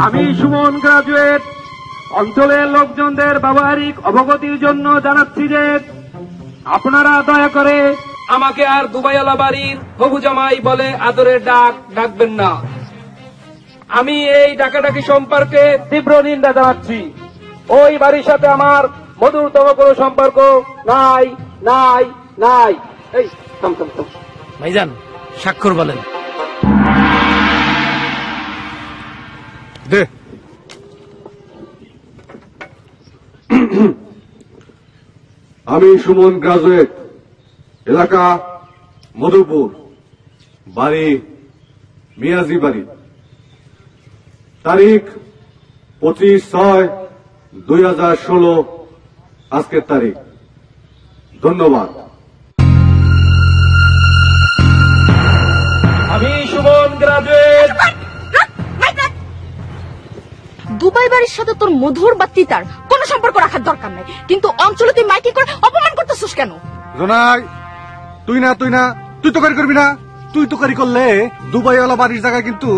আমি সুমন গ্রাজুয়েট অঞ্চলের লোকজনদের ব্যবহারিক অবগতির জন্য জানাচ্ছি যে আপনারা দয়া করে আমাকে আর দুবাইওয়ালা বাড়ির হবু জামাই বলে আদরের ডাকবেন না। আমি এই ডাকাডাকি সম্পর্কে তীব্র নিন্দা জানাচ্ছি। ওই বাড়ির সাথে আমার মধুরতম কোনো সম্পর্ক নাই নাই নাই। এই থাম। ভাইজান স্বাক্ষর বলেন। দে আমি সুমন গ্রাজুয়েট, এলাকা মধুপুর, বাড়ি মিয়াজি বাড়ি, তারিখ 25/6/2016 আজকের তারিখ। ধন্যবাদ। আমি সুমন গ্রাজুয়েট। দুবাই বাড়ির সাথে তোর মধুর বা তিতার কোনো সম্পর্ক রাখার দরকার নাই, কিন্তু অঞ্চলে তুই মাইকিং করে অপমান করতেছিস কেন? জোনাই, তুই তো কারি করবি না। তুই তো কারি করলে দুবাইওয়ালা বাড়ির জায়গায় কিন্তু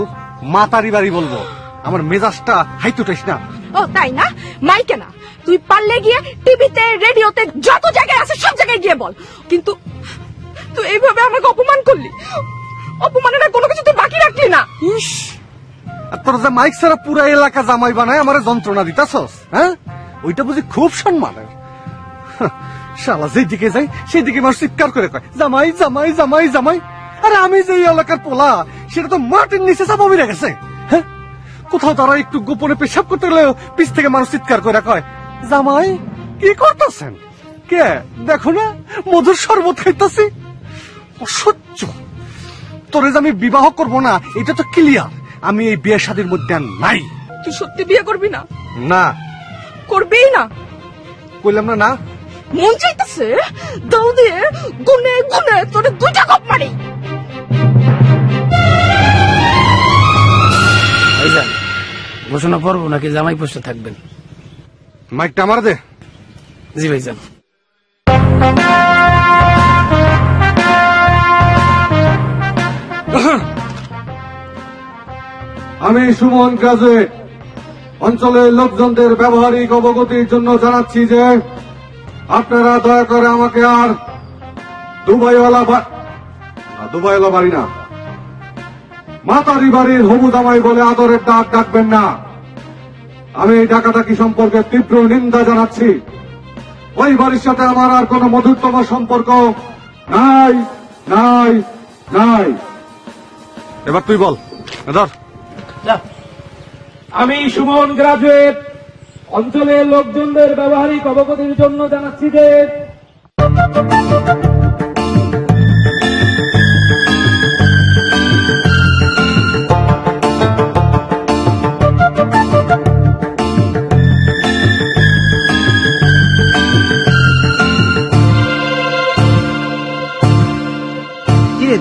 মাতারি বাড়ি বলবো। আমার মেজাজটা হাইতে উঠাইস না। ও তাই না? মাইকে না, তুই পারলে গিয়ে টিভিতে রেডিওতে যত জায়গায় আছে সব জায়গায় গিয়ে বল। কিন্তু তুই এইভাবে আমাকে অপমান করলি, অপমানের কোনো কিছু তুই বাকি রাখলি না। ইস, আর তোর যে মাইক ছাড়া পুরা এলাকা জামাই বানায় আমার যন্ত্রণা দিতাছস, হ্যাঁ? ওইটা বুঝি খুব সম্মানের। শালা যেদিকে যাই সেদিকে মানুষ চিৎকার করে কয় জামাই জামাই জামাই জামাই। আরে আমি যে এলাকার পোলা সেটা তো মাটির নিচে চাপা বেড়ে গেছে। হ্যাঁ, কোথাও তারা একটু গোপনে পেশাব করতে গেলেও পিছ থেকে মানুষ চিৎকার করে কয় জামাই কি করতেছেন? কে দেখো না মধুর শরবত খাইতাছি। অসহ্য। তোরে যে আমি বিবাহ করব না এটা তো ক্লিয়ার। আমি এই বিয়ে শাদীর মধ্যে আর নাই। তুই সত্যি বিয়ে করবি না? না করবি না? কইলাম না। না মন চাইতেছে দাও দিয়ে গুনে গুনে তোরে দুইটা কপ মারি। ভাইজান ঘোষণা পড়বো নাকি জামাই পোস্টে থাকবেন? মাইকটা আমার দে। জি ভাইজান। আমি সুমন গ্রাজুয়েট অঞ্চলের লোকজনদের ব্যবহারিক অবগতির জন্য জানাচ্ছি যে আপনারা দয়া করে আমাকে আর দুবাইওয়ালা বাড়ি না মাতারি বাড়ির হবু জামাই বলে আদরের ডাকবেন না। আমি এই ডাকাডাকি সম্পর্কে তীব্র নিন্দা জানাচ্ছি। ওই বাড়ির সাথে আমার আর কোন মধুরতম সম্পর্ক নাই নাই নাই। এবার তুই বল। ধর। আমি সুমন গ্রাজুয়েট অঞ্চলের লোকজনদের ব্যবহারিক অবগতির জন্য জানাচ্ছি যে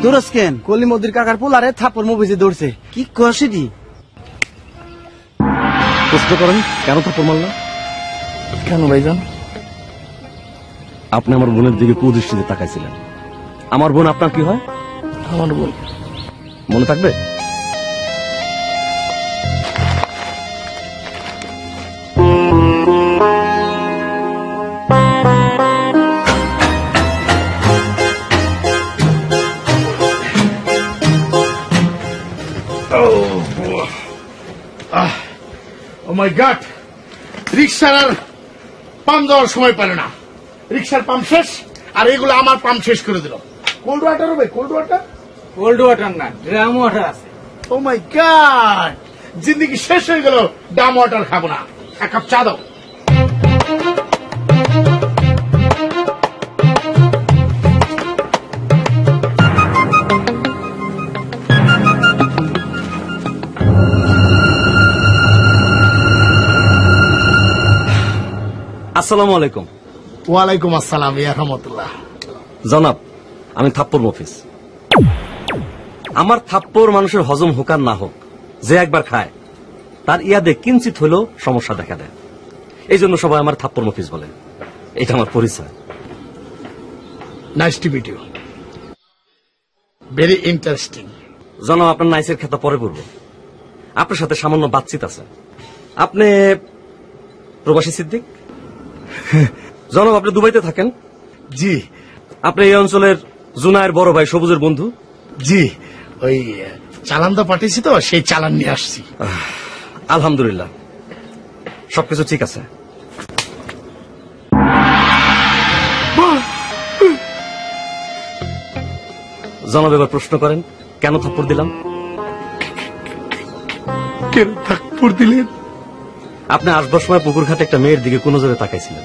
দৌড়স কেন? কলি মদির কাকার পোলারে থাপ্পড় মুভিজে দৌড়ছে। কি করছে দি? প্রশ্ন করেন কেন থাপ্পড় মারলাম? কেন ভাইজান? আপনি আমার বোনের দিকে কুদৃষ্টিতে তাকাইছিলেন। আমার বোন আপনার কি হয়? আমার বোন। মনে থাকবে? মাই গড, রিক্সার আর পাম্প দেওয়ার সময় পেল না। রিক্সার পাম্প শেষ আর এগুলো আমার পাম্প শেষ করে দিল। কোল্ড ওয়াটার হবে? Cold water? কোল্ড ওয়াটার না, ড্রাম ওয়াটার আছে। ও মাই গড, জিন্দিগি শেষ হয়ে গেল, ডাম ওয়াটার খাবো না। এক কাপ চা দাও। আসসালামু আলাইকুম। ওয়ালাইকুম আসসালাম ইয়া রহমতুল্লাহ। জনাব, আমি থাপ্পড় মফিজ। আমার থাপ্পড় মানুষের হজম হোক আর না হোক, যে একবার খায় তার ইয়াদে কিঞ্চিত হলেও সমস্যা দেখা দেয়। এই জন্য সবাই আমার থাপ্পড় মফিজ বলে। এটা আমার পরিচয়। Nice to meet you. Very interesting. জনাব, আপনার নাইসের খেতা পরে পড়ব। আপনার সাথে সামান্য বাতচিত আছে। আপনি প্রবাসী সিদ্দিক? জনাব, আপনি দুবাইতে থাকেন? জি আপনি এই অঞ্চলের জুনায়ের বড় ভাই সবুজের বন্ধু? জি, ওই চালান তো পাঠিয়েছি, তো সেই চালান নিয়ে আসছি। আলহামদুলিল্লাহ, সবকিছু ঠিক আছে। জনাব, এবার প্রশ্ন করেন, কেন থাপ্পড় দিলাম? কেন থাপ্পড় দিলেন? আপনি আসবার সময় পুকুর ঘাটে একটা মেয়ের দিকে কোন জোরে তাকাইছিলেন।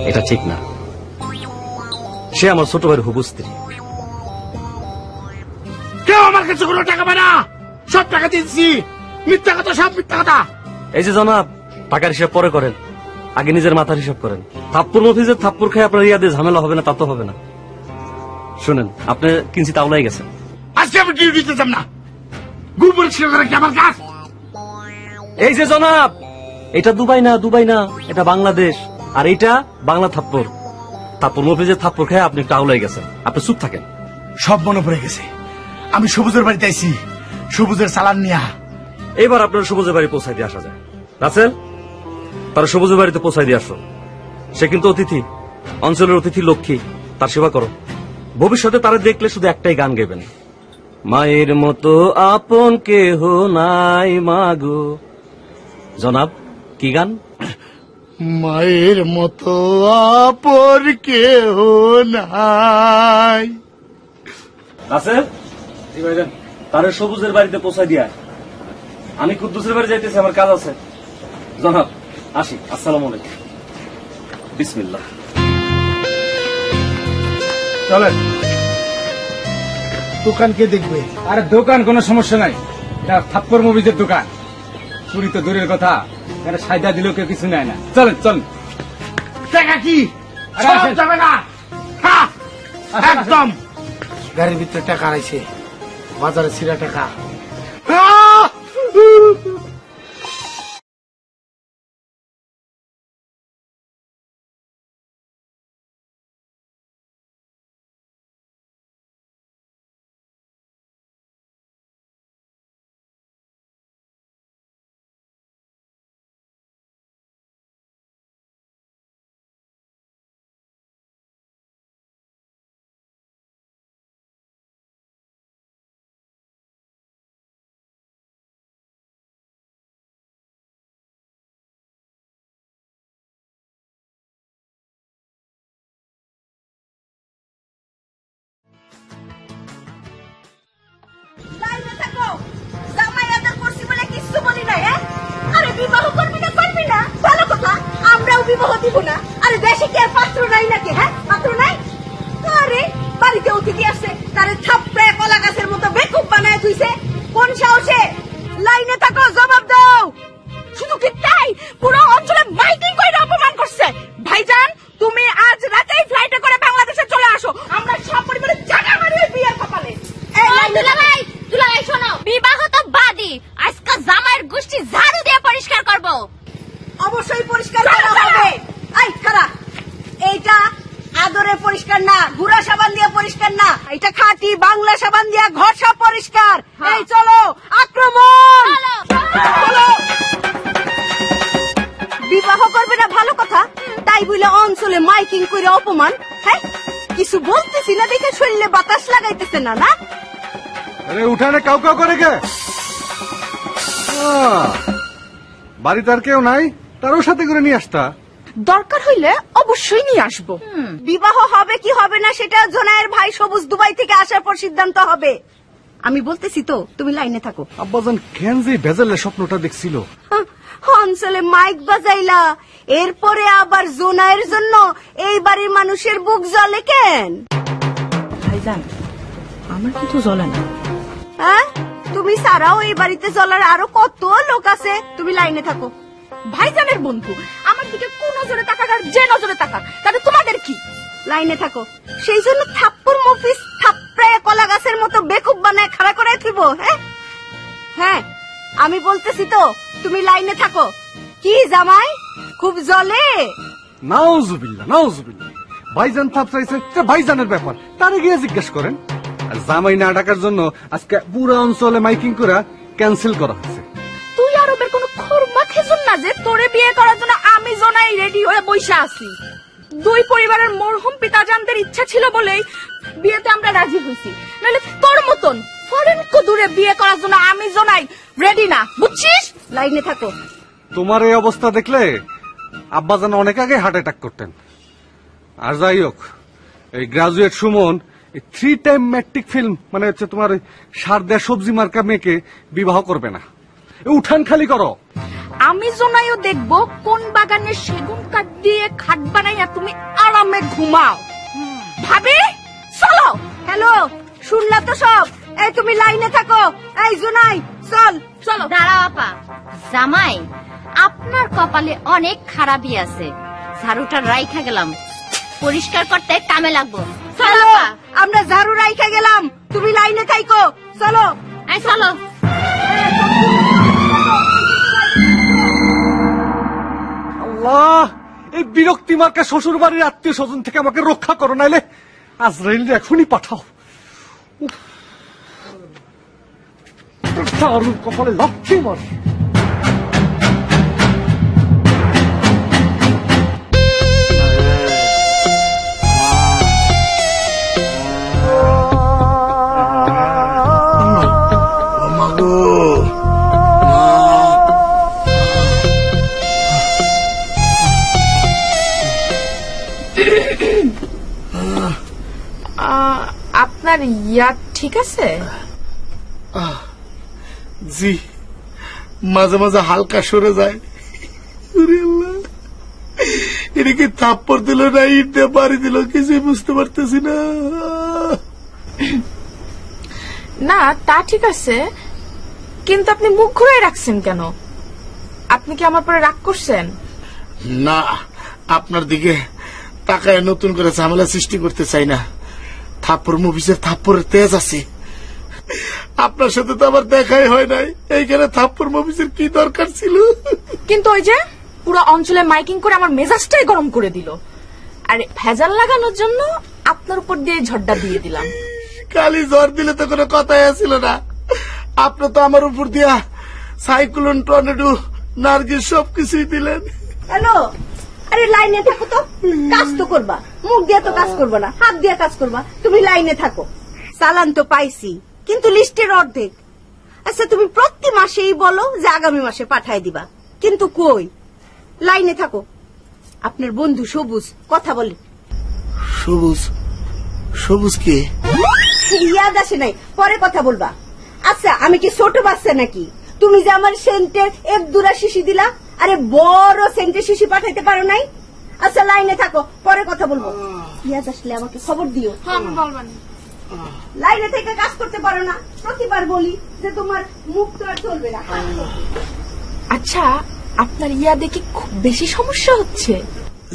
এটা ঠিক না। সে আমার ছোট ভাইয়ের হবু স্ত্রী। কেউ আমার কাছে কোনো টাকা পায় না, সব টাকা দিয়েছি। মিথ্যা কথা, সব মিথ্যা কথা। এই যে জনাব, টাকার হিসাব পরে করেন, আগে নিজের মাথার হিসাব করেন। থাপ্পড় মফিজের থাপ্পড় খেয়ে আপনার ইয়াদে ঝামেলা হবে না, তা তো হবে না। শুনেন, আপনি কিঞ্চিত আউলাই গেছেন। আজকে আমি ডিউটিতে যাব না। গুবর ছিল কি আমার কাজ? এই যে জনাব, এটা দুবাই না, দুবাই না, এটা বাংলাদেশ। আর এইটা বাংলা থাপ্পড়। থাপ্পড় মফিজের থাপ্পড় খেয়ে আপনি একটু আউলাই গেছেন। আপনি চুপ থাকেন। সব মনে পড়ে গেছে। আমি সবুজের বাড়িতে আইছি, সবুজের চালান নিয়া। এবার আপনার সবুজের বাড়ি পৌঁছাই দিয়ে আসা যায়। রাসেল, তার সবুজের বাড়িতে পৌঁছাই দিয়ে আসো। সে কিন্তু অতিথি, অঞ্চলের অতিথি লক্ষ্মী, তার সেবা করো। ভবিষ্যতে তারা দেখলে শুধু একটাই গান গাইবেন, মায়ের মতো আপন কেহ নাই মাগো। জনাব, কি গান? মায়ের মতো আপন কেহ নাই। রাসেল, তার সবুজের বাড়িতে পৌঁছাই দিয়া। আমি কুদ্দুসের বাড়ি যাইতেছি, আমার কাজ আছে। জনাব, আসি। আসসালামু আলাইকুম। বিসমিল্লাহ। চলেন। দোকান কে দেখবে? আরে দোকান কোনো সমস্যা নাই, এটা থাপ্পড় মুভিজের দোকান। চুরি তো দূরের কথা, এটা সাইদা দিলেও কেউ কিছু নেয় না। চলেন চলেন। টাকা কি আরে সব আসেন। যাবে না? হ্যাঁ, আসেন, আসেন। একদম। গাড়ির ভিতরে টাকা আছে, বাজারে ছিঁড়া টাকা। লাইনে থাকো, জামাই আদর করছি বলে কিচ্ছু বলি নাই। আরে বিবাহ করবি না, করবি না, ভালো কথা। আমরাও বিবাহ দিব না। আরে দেশে কি আর পাত্র নাই নাকি? হ্যাঁ, পাত্র নাই? আরে বাড়িতে অতিথি আসছে, তারে থাপড়ায় কলা গাছের মতো বেকুব বানায় তুইছে। কোন সাহসে? লাইনে থাকো, জবাব দাও। শুধু কি তাই, পুরো অঞ্চলে মাইকিং করে অপমান করছে। ভাইজান, তুমি আজ রাতেই ফ্লাইটে করে বাংলাদেশে চলে আসো। আমরা সব পরিবারে জায়গা মারি ওই বিয়ের কপালে। এই লাইনে দুলাভাই, দুলাভাই শোনো, বিবাহ তো বাদই, আজকে জামাইয়ের গোষ্ঠী ঝাড়ু দিয়ে পরিষ্কার করব। অবশ্যই পরিষ্কার করা হবে। এই খারা, এইটা আদরে পরিষ্কার না, গুড়া সাবান দিয়ে পরিষ্কার না, এটা খাঁটি বাংলা সাবান দিয়ে ঘর সব পরিষ্কার। এই চলো, আক্রমণ। চলো। বিবাহ করবে না, ভালো কথা। তাই বলে অঞ্চলে মাইকিং করে অপমান। হ্যাঁ, কিছু বলতেছি না দেখে শরীরে বাতাস লাগাইতেছে না। না, আরে উঠানে কাউ কাউ করে কে? বাড়িতে আর কেউ নাই, তারও সাথে করে নিয়ে আসতা। দরকার হইলে অবশ্যই নিয়ে আসবো। বিবাহ হবে কি হবে না সেটা জোনায়ের ভাই সবুজ দুবাই থেকে আসার পর সিদ্ধান্ত হবে। আমি বলতেছি তো, তুমি লাইনে থাকো। আব্বাজান কেন যে বেজালে স্বপ্নটা দেখছিল। অঞ্চলে মাইক বাজাইলা, এরপরে আবার জোনায়ের জন্য এই বাড়ির মানুষের বুক জ্বলে কেন? ভাইজান, আমার কিন্তু জ্বলে না। হ্যাঁ, তুমি ছাড়াও এই বাড়িতে জ্বলার আরো কত লোক আছে। তুমি লাইনে থাকো। ভাইজানের বন্ধু আমার দিকে কোন নজরে তাকাক আর যে নজরে তাকাক, তাতে তোমাদের কি? লাইনে থাকো। সেই জন্য থাপ্পড় মফিস থাপড়ায় কলা গাছের মতো বেকুব বানায় খাড়া করে থিব। হ্যাঁ হ্যাঁ, আমি বলতেছি তো, তুমি লাইনে থাকো। কি জামাই, খুব জ্বলে? নাউজুবিল্লাহ, নাউজুবিল্লাহ। ভাইজান থাপ চাইছে, ভাইজানের ব্যাপার, তারে গিয়ে জিজ্ঞেস করেন। আর জামাই না ডাকার জন্য আজকে পুরো অঞ্চলে মাইকিং করে ক্যান্সেল করা হয়েছে। তুই আরবের কোন খরমা খেজুর না যে তোরে বিয়ে করার জন্য আমি জনাই রেডি হয়ে বসে আছি। দুই পরিবারের মরহুম পিতাজানদের ইচ্ছা ছিল বলেই বিয়েতে আমরা রাজি হয়েছি, নাহলে তোর মতন ফরেন দূরে বিয়ে করার জন্য আমি জনাই রেডি না, বুঝছিস? লাইনে থাকো। তোমার এই অবস্থা দেখলে আব্বা যেন অনেক আগে হার্ট অ্যাটাক করতেন। আর যাই হোক, এই graduate Suman 3 time matric film মানে হচ্ছে তোমার সার দেয়া সবজি মার্কা মেয়েকে বিবাহ করবে না। উঠান খালি করো। আমি জনাইও দেখবো কোন বাগানের সেগুন কাঠ দিয়ে খাট বানাইয়া তুমি আরামে ঘুমাও। ভাবি চলো। হ্যালো, শুনলা তো সব? এই তুমি লাইনে থাকো। এই জোনাই চল। চলো। দাঁড়াও আপা, জামাই আপনার কপালে অনেক খারাপই আছে। ঝাড়ুটা রাইখা গেলাম, পরিষ্কার করতে কামে লাগবো। চলো আপা। আমরা ঝাড়ু রাইখা গেলাম, তুমি লাইনে থাইকো। চলো। এই চলো। আল্লাহ, এই বিরক্তি মার্কা শ্বশুর বাড়ির আত্মীয় স্বজন থেকে আমাকে রক্ষা করো, নাইলে আজরাইল এখনই পাঠাও। দারুণ কপালে লক্ষ্মী মার। আপনার ইয়া ঠিক আছে? জি, মাঝে মাঝে হালকা সরে যায়। এটা কি থাপ্পড় দিল না ইট দিয়ে বাড়ি দিল কিছুই বুঝতে পারতেছি না। না তা ঠিক আছে, কিন্তু আপনি মুখ ঘুরে রাখছেন কেন? আপনি কি আমার পরে রাগ করছেন? না, আপনার দিকে তাকায় নতুন করে ঝামেলা সৃষ্টি করতে চাই না। থাপ্পড় মুভিসের থাপ্পড়ের তেজ আছে। আপনার সাথে তো আবার দেখাই হয় নাই, এইখানে থাপ্পড় মুভিসের কি দরকার ছিল? কিন্তু ওই যে পুরো অঞ্চলে মাইকিং করে আমার মেজাজটাই গরম করে দিল। আর ভেজাল লাগানোর জন্য আপনার উপর দিয়ে ঝড়টা দিয়ে দিলাম। খালি ঝড় দিলে তো কোনো কথাই আসছিল না। আপনি তো আমার উপর দিয়া সাইক্লোন, টর্নেডো, নার্গিস সবকিছুই দিলেন। হ্যালো, আরে লাইনে থাকো তো, কাজ তো করবা। মুখ দিয়ে তো কাজ করবা না, হাত দিয়ে কাজ করবা। তুমি লাইনে থাকো। চালান তো পাইছি, কিন্তু লিস্টের অর্ধেক। আচ্ছা, তুমি প্রতি মাসেই বলো যে আগামী মাসে পাঠায় দিবা, কিন্তু কই? লাইনে থাকো। আপনার বন্ধু সবুজ কথা বলে। সবুজ? সবুজ কে? ইয়াদ আসে নাই, পরে কথা বলবা। আচ্ছা, আমি কি ছোট বাচ্চা নাকি? তুমি যে আমার সেন্টের 1-2 শিশি দিলা, আরে বড় সেন্টের শিশি পাঠাইতে পারো নাই? আচ্ছা, লাইনে থাকো, পরে কথা বলবো। ইয়াদ আসলে আমাকে খবর দিও। লাইনে থেকে কাজ করতে পারো না, প্রতিবার বলি যে তোমার মুখ তো আর চলবে না। আচ্ছা, আপনার ইয়া দেখি খুব বেশি সমস্যা হচ্ছে।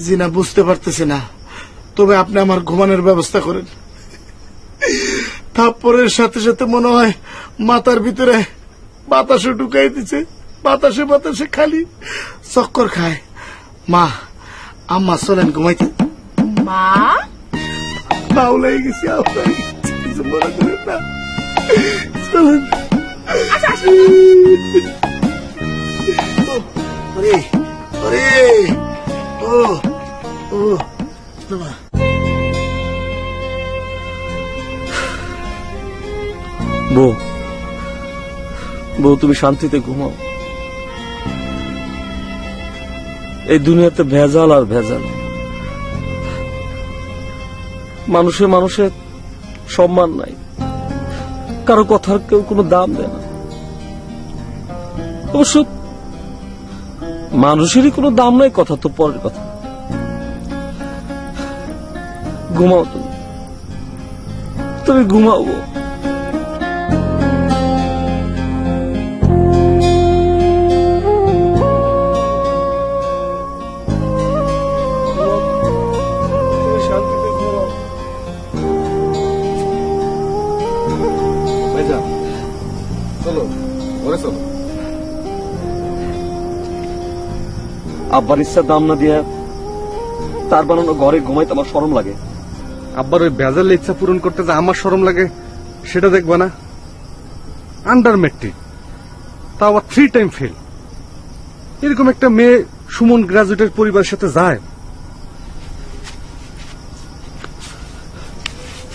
জি না, বুঝতে পারতেছি না। তবে আপনি আমার ঘুমানোর ব্যবস্থা করেন। থাপ্পড়ের সাথে সাথে মনে হয় মাথার ভিতরে বাতাসও ঢুকাই দিচ্ছে। বাতাসে বাতাসে খালি চক্কর খায়। মা, আম্মা চলেন ঘুমাইতে। মা আউলাই গেছি, আউলাই গেছি, কিছু মনে করেন না। চলেন। ওরে ওরে, ও ও বাবা। বউ, বউ তুমি শান্তিতে ঘুমাও। এই দুনিয়াতে ভেজাল আর ভেজাল। মানুষের মানুষের সম্মান নাই, কারো কথার কেউ কোনো দাম দেয় না। অবশ্য মানুষেরই কোনো দাম নাই, কথা তো পরের কথা। ঘুমাও তুমি, তুমি ঘুমাও। আব্বার ইচ্ছার দাম না দিয়া তার বানানো ঘরে ঘুমাইতে আমার শরম লাগে। আব্বার ওই ভেজাল ইচ্ছা পূরণ করতে যে আমার শরম লাগে সেটা দেখবা না? আন্ডার মেট্রিক, তাও আবার 3 টাইম ফেল। এরকম একটা মেয়ে সুমন গ্রাজুয়েটের পরিবারের সাথে যায়?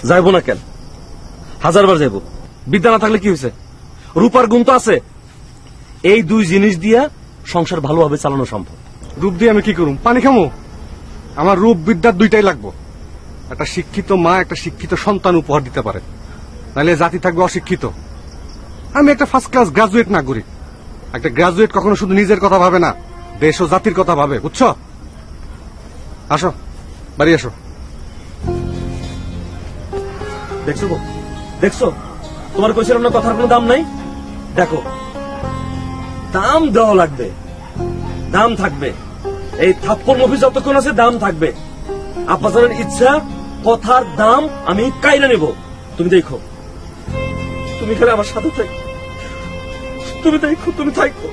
যাইবো না কেন? 1000 বার যাইবো। বিদ্যা না থাকলে কি হয়েছে? রূপার গুণ তো আছে। এই 2 জিনিস দিয়া সংসার ভালোভাবে চালানো সম্ভব। রূপ দিয়ে আমি কি করুম? পানি খামো? আমার রূপ বিদ্যার 2টাই লাগবো। একটা শিক্ষিত মা একটা শিক্ষিত সন্তান উপহার দিতে পারে, নাহলে জাতি থাকবে অশিক্ষিত। আমি একটা ফার্স্ট ক্লাস গ্রাজুয়েট নাগরিক। একটা গ্রাজুয়েট কখনো শুধু নিজের কথা ভাবে না, দেশ ও জাতির কথা ভাবে, বুঝছো? আসো, বাড়ি আসো। দেখছো গো, দেখছো? তোমার কইছিলাম না কথার কোনো দাম নাই? দেখো, দাম দেওয়া লাগবে, দাম থাকবে। এই থাপ্পড় মুভি যতক্ষণ আছে দাম থাকবে। আব্বাজানের ইচ্ছা, কথার দাম আমি কাইরা নেব। তুমি দেখো, তুমি খালি আমার সাথে থাকো, তুমি দেখো, তুমি থাকো।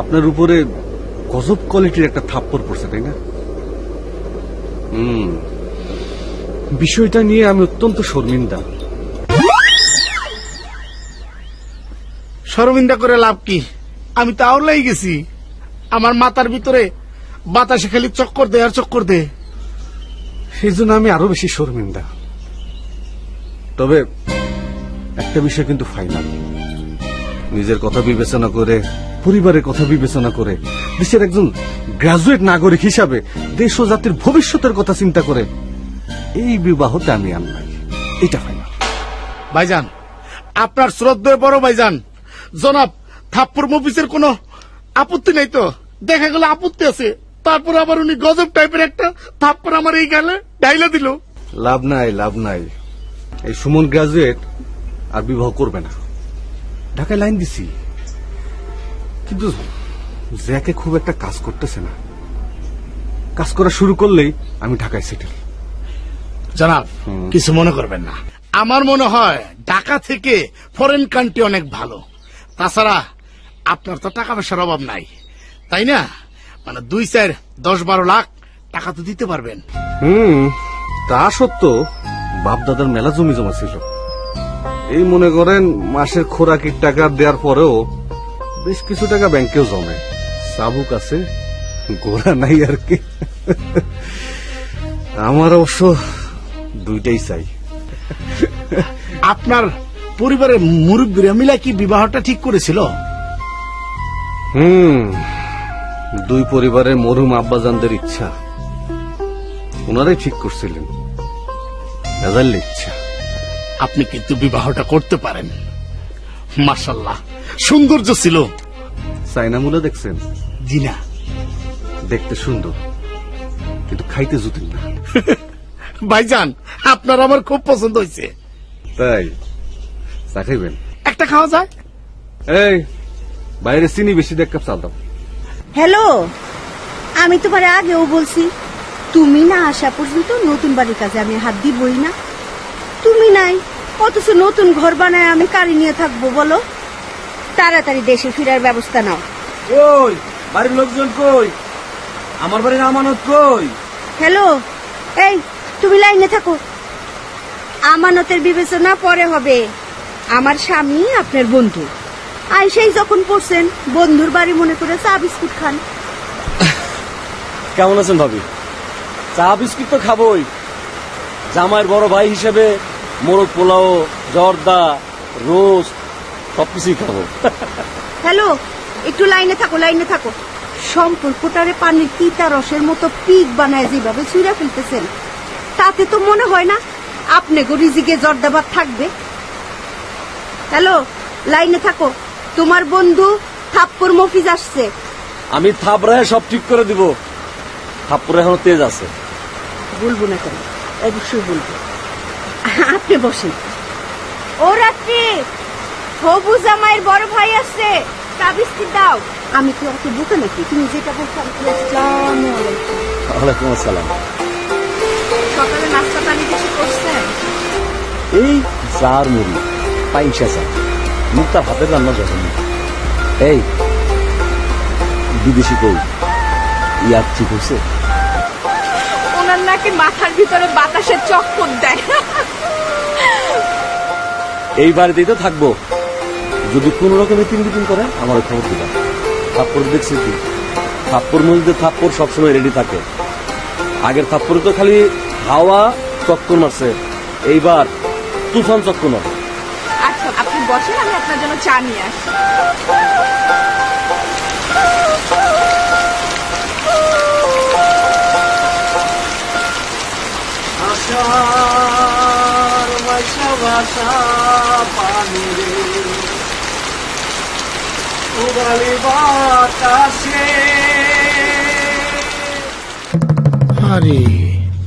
আপনার উপরে গজব কোয়ালিটির একটা থাপ্পড় পড়ছে, তাই না? বিষয়টা নিয়ে আমি অত্যন্ত শর্মিন্দা। শর্মিন্দা করে লাভ কি? আমি তো আওলাই গেছি। আমার মাথার ভিতরে বাতাসে খালি চক্কর দে আর চক্কর দে। সেই জন্য আমি আরো বেশি শর্মিন্দা। তবে একটা বিষয় কিন্তু ফাইনাল, নিজের কথা বিবেচনা করে, পরিবারের কথা বিবেচনা করে, দেশের একজন গ্রাজুয়েট নাগরিক হিসাবে দেশ ও জাতির ভবিষ্যতের কথা চিন্তা করে এই বিবাহতে আমি আনলাই। এটা ফাইনাল। ভাইজান, আপনার শ্রদ্ধেয় বড় ভাইজান জনাব থাপ্পড় মফিজের কোনো আপত্তি নাই তো? দেখা গেল আপত্তি আছে, তারপর আবার উনি গজব টাইপের একটা থাপ্পড় আমার এই গালে ডাইলা দিল। লাভ নাই, লাভ নাই। এই সুমন গ্রাজুয়েট আর বিবাহ করবে না। ঢাকায় লাইন দিছি, কিন্তু জ্যাকে খুব একটা কাজ করতেছে না। কাজ করা শুরু করলেই আমি ঢাকায় সেটেল। জনাব, কিছু মনে করবেন না। আমার মনে হয় ঢাকা থেকে ফরেন কান্ট্রি অনেক ভালো। তাছাড়া আপনার তো টাকা পয়সার অভাব নাই, তাই না? মানে 2, 4, 10, 12 লাখ টাকা তো দিতে পারবেন। তা সত্য, বাপ দাদার মেলা জমি জমা ছিল। এই মনে করেন মাসের খোরাকির টাকা দেওয়ার পরেও বেশ কিছু টাকা ব্যাংকেও জমে। চাবুক আছে, গোড়া নাই আর কি। আমার অবশ্য 2টাই চাই। আপনার পরিবারের মুরব্বীরা মিলা কি বিবাহটা ঠিক করেছিল? 2 পরিবারের মরহুম আব্বাজানদের ইচ্ছা, ওনারাই ঠিক করছিলেন। রাজার ইচ্ছা। আপনি কিন্তু বিবাহটা করতে পারেন। মাশাআল্লাহ, সৌন্দর্য ছিল। সাইনামুলা দেখছেন? জি না। দেখতে সুন্দর, কিন্তু খাইতে জুতেন না। ভাইজান, আপনার আমার খুব পছন্দ হয়েছে। তাই চা খাইবেন? একটা খাওয়া যায়। এই বাইরে চিনি বেশি দেখ, কাপ চা দাও। হ্যালো, আমি তোমার আগেও বলছি, তুমি না আসা পর্যন্ত নতুন বাড়ির কাজে আমি হাত দিবই না। তুমি নাই, অথচ নতুন ঘর বানায় আমি কারি নিয়ে থাকবো বলো? তাড়াতাড়ি দেশে ফেরার ব্যবস্থা নাও। ওই বাড়ির লোকজন কই? আমার বাড়ির আমানত কই? হ্যালো, এই তুমি লাইনে থাকো। আমানতের বিবেচনা পরে হবে। আমার স্বামী আপনার বন্ধু, আইসাই যখন পড়ছেন বন্ধুর বাড়ি মনে করে চা বিস্কুট খান। কেমন আছেন ভাবি? চা বিস্কুট তো খাবোই, জামাইয়ের বড় ভাই হিসেবে মোরগ পোলাও, জর্দা, রোস্ট সবকিছুই খাবো। হ্যালো, একটু লাইনে থাকো, লাইনে থাকো। সম্পর্কটারে পানির তিতা রসের মতো পিক বানায় যেভাবে ছুঁড়া ফেলতেছেন, তাতে তো মনে হয় না আপনি রিজিকে জর্দাবাদ থাকবে। হ্যালো, লাইনে থাকো। তোমার বন্ধু থাপ্পড় মফিজ আসছে। আমি থাপড়ায় সব ঠিক করে দিব। থাপ্পড়ে এখনো তেজ আছে। বলবো না কেন, অবশ্যই বলবো। আপনি বসেন। ও রাত্রি, হবু জামাইয়ের বড় ভাই আসছে, চা বিস্কুট দাও। আমি তো অত বোকা নাকি? তুমি যেটা বলছো আমি ওয়ালাইকুম আসসালাম। সকালে নাস্তা পানি করছেন? এই চার মুড়ি পাইসা চা মুক্তার হাতের রান্না যখন এই বিদেশি কই ইয়ার ঠিক হয়েছে? ওনার নাকি মাথার ভিতরে বাতাসের চক্কর দেয়। এই বাড়িতেই তো থাকবো, যদি কোন রকমের তিন করে আমার খবর দিলাম। থাপ্পড় দেখছি কি, থাপ্পড় মধ্যে থাপ্পড় সবসময় রেডি থাকে। আগের থাপ্পড়ে তো খালি হাওয়া চক্কর মারছে, এইবার তুফান চক্কর মারছে। আচ্ছা আপনি বসেন, আমি আপনার জন্য চা নিয়ে আসি। আরে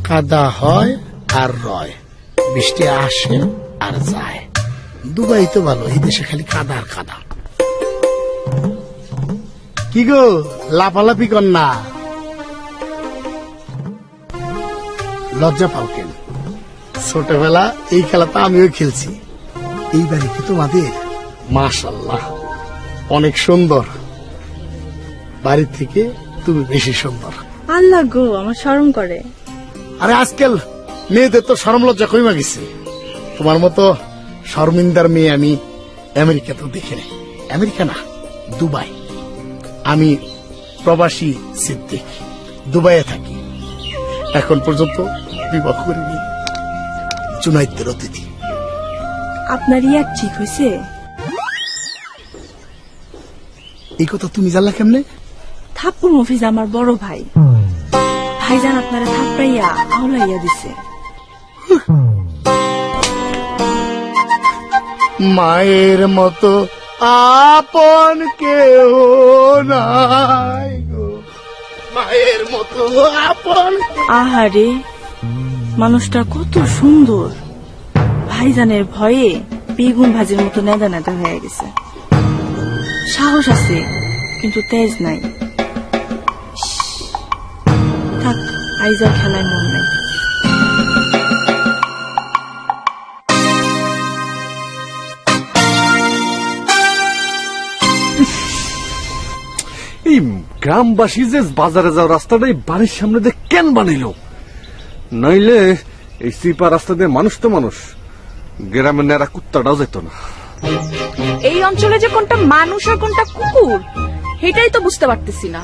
কাদা হয় আর রয়, বৃষ্টি আসে আর যায়। দুবাই তো ভালো, এই দেশে খালি কাদা আর কাদা। কি গো লাফালাফি কর না, লজ্জা পাও কেন? ছোটবেলা এই খেলাটা আমিও খেলছি। এই বাড়ি কি তোমাদের? মাশাআল্লাহ অনেক সুন্দর, বাড়ির থেকে তুমি বেশি সুন্দর। আল্লাহ গো, আমার শরম করে। আরে আজকাল মেয়েদের তো শরম লজ্জা কমে গেছে। তোমার মতো শর্মিন্দার মেয়ে আমি আমেরিকাতেও দেখি নাই। আমেরিকা না, দুবাই। আমি প্রবাসী সিদ্দিক, দুবাইয়ে থাকি। এখন পর্যন্ত বিবাহ করিনি, জুনাইদের অতিথি। আপনার ইয়ার ঠিক হয়েছে? এই কথা তুমি জানলা কেমনে? থাপ্পড় মফিজ আমার বড় ভাই, ভাইজান আপনারা থাপ্পড়াইয়া আওলাইয়া দিছে। মায়ের মতো আপন কেউ নাই গো, মায়ের মতো আপন। আহারে, মানুষটা কত সুন্দর। ভাইজানের ভয়ে বেগুন ভাজির মতো নেদা নেদা হয়ে গেছে। সাহস আছে কিন্তু তেজ নাই। থাক, আইজার খেলায় মন নাই। এই গ্রামবাসী যে বাজারে যাওয়ার রাস্তাটা এই বাড়ির সামনে দিয়ে কেন বানাইল? নইলে এই সিপা রাস্তা দিয়ে মানুষ তো মানুষ, গ্রামের নেড়া কুত্তাটাও যেত না। এই অঞ্চলে যে কোনটা মানুষ আর কোনটা কুকুর, সেটাই তো বুঝতে পারতেছি না।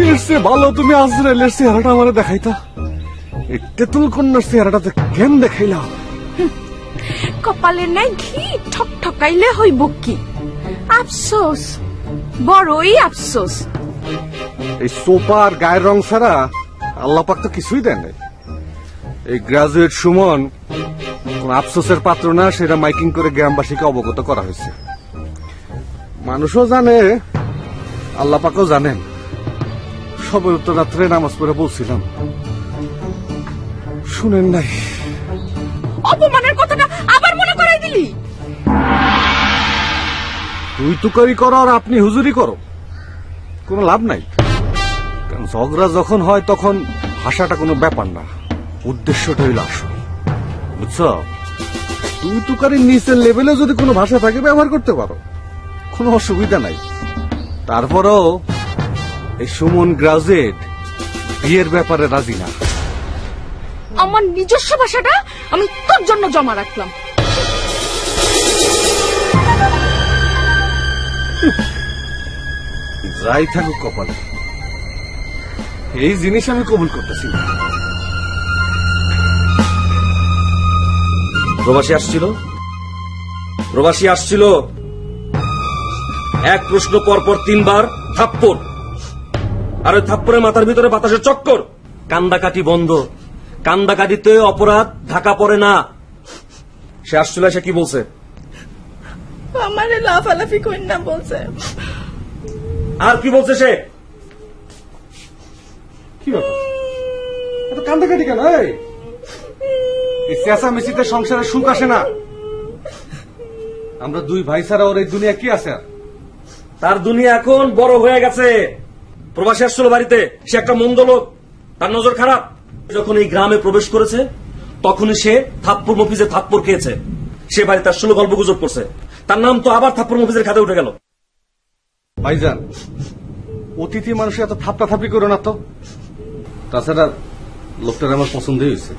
এর চেয়ে ভালো তুমি আজরাইলের চেহারাটা আমার দেখাইতা। এই তেঁতুল কন্যার চেহারাটাতে কেন দেখাইলা? কপালে নাই ঘি ঠক ঠকাইলে হইব কি? আফসোস, বড়ই আফসোস। এই সোপার গায়ের রং ছাড়া আল্লাহ পাক তো কিছুই দেন নাই। এই গ্রাজুয়েট সুমন কোন আফসোসের পাত্র না, সেটা মাইকিং করে গ্রামবাসীকে অবগত করা হয়েছে। মানুষও জানে, আল্লাহ পাকও জানেন। সবে উত্তর রাত্রে নামাজ পড়ে বলছিলাম, শুনেন নাই। অপমানের কথাটা আবার মনে করাই দিলি। তুই তুকারি করো আর আপনি হুজুরি করো, কোনো লাভ নাই। কারণ ঝগড়া যখন হয় তখন ভাষাটা কোনো ব্যাপার না, উদ্দেশ্যটা হইল আসল, বুঝছ? তুই তুকারির নিচের লেভেলে যদি কোনো ভাষা থাকে ব্যবহার করতে পারো, কোনো অসুবিধা নাই। তারপরেও এই সুমন গ্রাজুয়েট বিয়ের ব্যাপারে রাজি না। আমার নিজস্ব ভাষাটা আমি তোর জন্য জমা রাখলাম। যাই থাকুক কপালে, এই জিনিস আমি কবুল করতেছি না। প্রবাসী আসছিল, এক প্রশ্ন পরপর 3 বার থাপ্পড়, আর ওই থাপ্পড়ের মাথার ভিতরে বাতাসের চক্কর। কান্দাকাটি বন্ধ, কান্দাকাটিতে অপরাধ ঢাকা পড়ে না। সে আসছিল, সে কি বলছে? আমারে লাফালাফি কইন না বলছে। আর কি বলছে সে? কি ব্যাপার, এত কান্দাকাটি কেন? এই চেঁচামেচিতে সংসারে সুখ আসে না। আমরা দুই ভাই ছাড়া ওর এই দুনিয়া কি আছে? তার দুনিয়া এখন বড় হয়ে গেছে। প্রবাসী আসছিল বাড়িতে, সে একটা মন্দ লোক, তার নজর খারাপ। যখন এই গ্রামে প্রবেশ করেছে তখনই সে থাপ্পড় মফিজে থাপ্পড় খেয়েছে। সে বাড়ি তার 16 গল্প গুজব করছে, তার নাম তো আবার থাপ্পড় মফিজের খাতে উঠে গেল। ভাইজান, অতিথি মানুষ এত থাপ্পা থাপি করো না তো। তাছাড়া লোকটার আমার পছন্দই হয়েছে।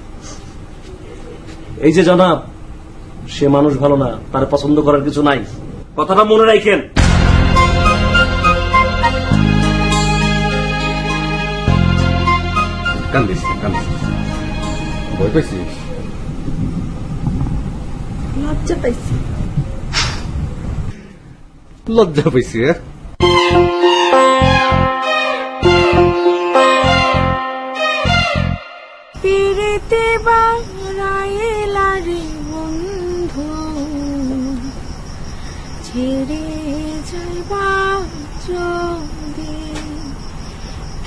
এই যে জনাব, সে মানুষ ভালো না, তার পছন্দ করার কিছু নাই, কথাটা মনে রাখেন। কান্দিস ভয় পাইছিস? লজ্জা পাইছি। লজ্জা পাইছি? পিড়িতে বাড়াইলা রে বন্ধু, ছেড়ে যাইবা যদি,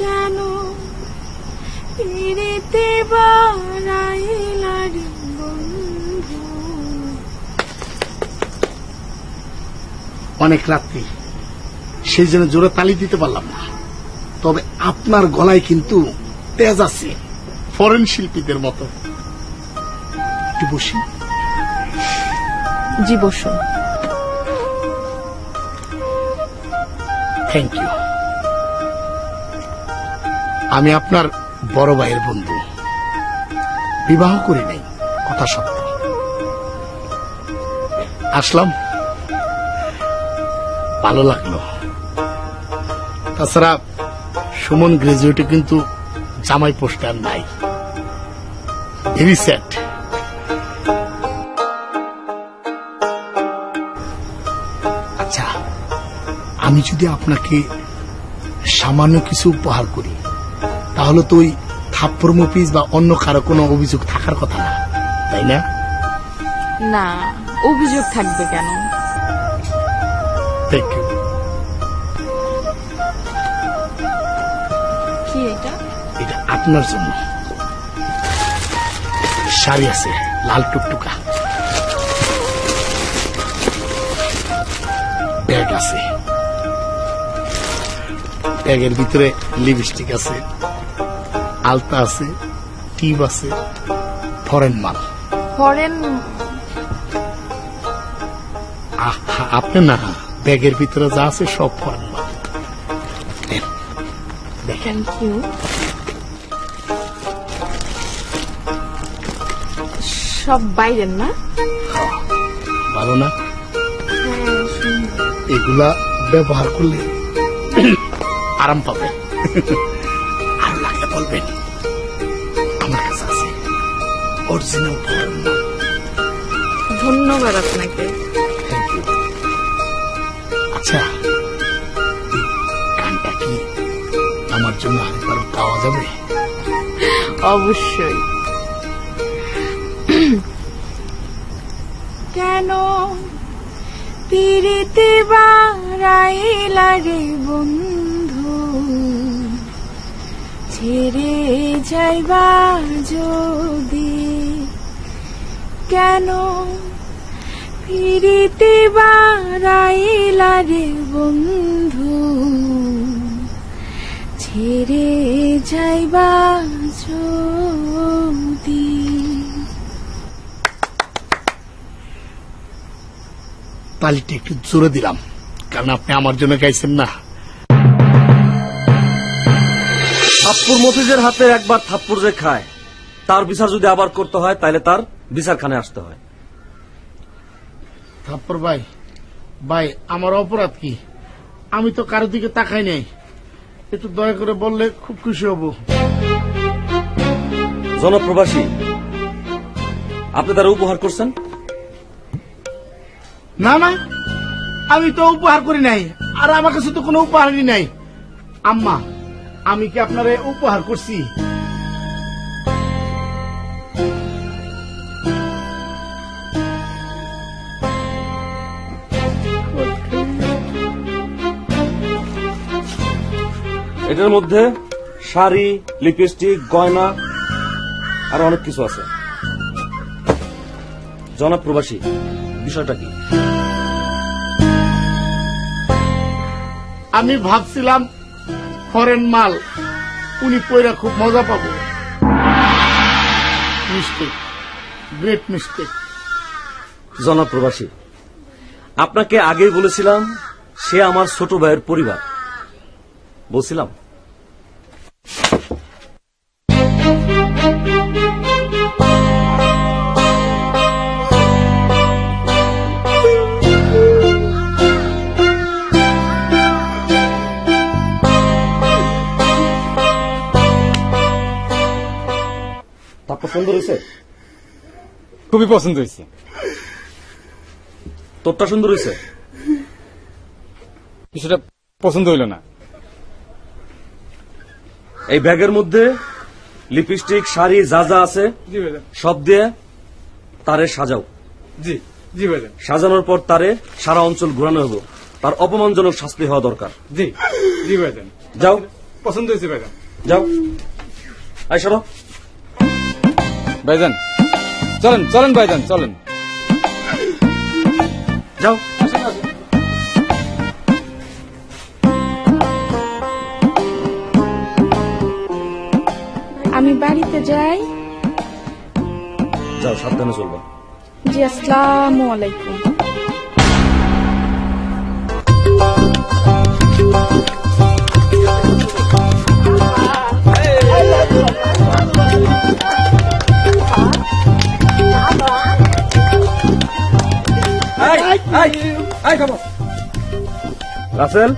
কেন পিড়িতে বাড়াইলা রে বন্ধু। অনেক রাত্রি, সেই জন্য জোরে তালি দিতে পারলাম না। তবে আপনার গলায় কিন্তু তেজ আছে, ফরেন শিল্পীদের মতো। একটু বসি। জি বসুন। Thank you. আমি আপনার বড় ভাইয়ের বন্ধু, বিবাহ করি নাই, কথা সত্য। আসলাম, ভালো লাগলো। তাছাড়া সুমন গ্রাজুয়েটে কিন্তু জামাই পোস্টার নাই, ভেরি স্যাড। আচ্ছা, আমি যদি আপনাকে সামান্য কিছু উপহার করি, তাহলে তো ওই থাপ্পড় মফিজ বা অন্য কারো কোনো অভিযোগ থাকার কথা না, তাই না? না, অভিযোগ থাকবে কেন? Thank you. কি এটা? এটা আপনার জন্য। শাড়ি আছে, লাল টুকটুকা, ব্যাগ আছে, ব্যাগের ভিতরে লিপস্টিক আছে, আলতা আছে, টিপ আছে, ফরেন মাল। ফরেন? আপনি না, ব্যাগের ভিতরে যা আছে সব ফরেন মাল। দেখেন। Thank you. সব বাইরের না? ভালো না? এগুলা ব্যবহার করলে আরাম পাবেন। আর লাগলে বলবেন, আমার কাছে আছে অরিজিনাল ফরেন মাল। ধন্যবাদ আপনাকে। Thank you. আচ্ছা, গানটা কি আমার জন্য আরেকবার গাওয়া যাবে? অবশ্যই। কেন পিড়িতে বাড়াইলা রে বন্ধু, ছেড়ে যাইবা যদি, কেন পিড়িতে বাড়াইলা রে বন্ধু, ছেড়ে যাইবা যদি। তালিটা একটু জোরে দিলাম, কারণ আপনি আমার জন্য গাইছেন না। থাপ্পড় মফিজের হাতে একবার থাপ্পড় যে খায়, তার বিচার যদি আবার করতে হয় তাহলে তার বিচারখানে আসতে হয়। থাপ্পড় ভাই, ভাই আমার অপরাধ কি? আমি তো কারোর দিকে তাকাই নাই, একটু দয়া করে বললে খুব খুশি হব। জনপ্রবাসী, আপনি তারা উপহার করছেন? না না, আমি তো উপহার করি নাই, আর আমার কাছে তো কোনো উপহারই নাই। আম্মা, আমি কি আপনারে উপহার করছি? এটার মধ্যে শাড়ি, লিপস্টিক, গয়না আর অনেক কিছু আছে। জনাব প্রবাসী, বিষয়টা কি? আমি ভাবছিলাম ফরেন মাল, উনি পয়রা খুব মজা পাবো। Mistake, great mistake. জনাব প্রবাসী, আপনাকে আগেই বলেছিলাম সে আমার ছোট ভাইয়ের পরিবার। বলছিলাম তা পছন্দ হয়েছে? খুবই পছন্দ হয়েছে। তোরটা সুন্দর হয়েছে? কিছুটা পছন্দ হইল না। এই ব্যাগের মধ্যে লিপস্টিক, শাড়ি যা যা আছে জি ভাইজান। সব দিয়ে তারে সাজাও। জি জি ভাইজান। সাজানোর পর তারে সারা অঞ্চল ঘোরানো হবো। তার অপমানজনক শাস্তি হওয়া দরকার। জি জি ভাইজান। যাও। পছন্দ হয়েছে ভাইজান। যাও। আই সরো ভাইজান। চলেন চলেন ভাইজান, চলেন। যাও। আমি বাড়িতে যাই। যাও, সাবধানে চলবে। জি, আসসালামু আলাইকুম। রাসেল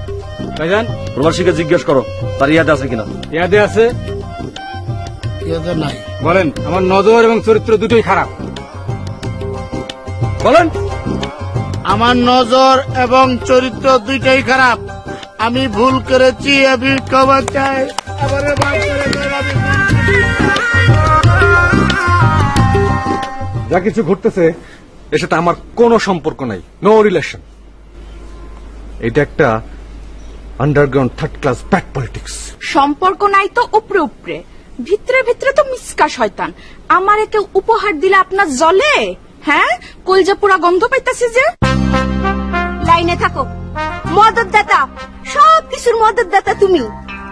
ভাইজান, প্রবাসীকে জিজ্ঞেস করো তার ইয়াদে আছে কিনা। ইয়াদে আছে? ইয়াদে নাই। বলেন, আমার নজর এবং চরিত্র দুটোই খারাপ। বলেন। আমার নজর এবং চরিত্র দুইটাই খারাপ। আমি ভুল করেছি, আমি ক্ষমা চাই। আমারে মাফ করে দেন, আমি ভুল করেছি। যা কিছু ঘটতেছে এর সাথে আমার কোনো সম্পর্ক নাই, নো রিলেশন। এটা একটা underground third class bad politics. সম্পর্ক নাই তো উপরে উপরে, ভিতরে ভিতরে তো মিসকা শয়তান। আমারে কেউ উপহার দিলে আপনার জলে? হ্যাঁ, কলজা পুরা গন্ধ পাইতাছি যে। লাইনে থাকো। মদতদাতা, সব কিছুর মদতদাতা তুমি।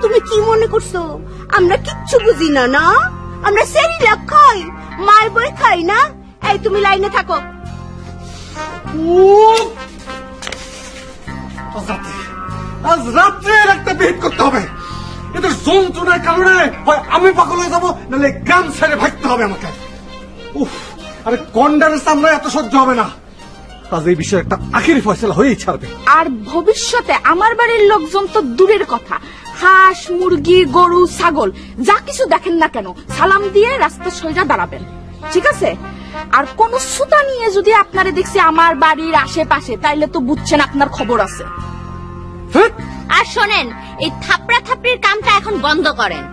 তুমি কি মনে করছো আমরা কিচ্ছু বুঝি না? না, আমরা সেরিলাক খাই, মার বই খাই না। এই তুমি লাইনে থাকো। আজ রাত্রে একটা বেদ করতে হবে। এদের যন্ত্রণার কারণে হয় আমি পাগল হয়ে যাবো, নাহলে গ্রাম ছেড়ে ভাগতে হবে আমাকে। উফ, আরে কন্ডারের সামনে এত সহ্য হবে না। আজ এই বিষয়ে একটা আখেরি ফয়সালা হয়েই ছাড়বে। আর ভবিষ্যতে আমার বাড়ির লোকজন তো দূরের কথা, হাঁস, মুরগি, গরু, ছাগল যা কিছু দেখেন না কেন সালাম দিয়ে রাস্তা সইরা দাঁড়াবেন, ঠিক আছে? আর কোন সুতা নিয়ে যদি আপনারে দেখছি আমার বাড়ির আশেপাশে, তাইলে তো বুঝছেন আপনার খবর আছে। আর শোনেন, এই থাপড়া থাপড়ির কামটা এখন বন্ধ করেন।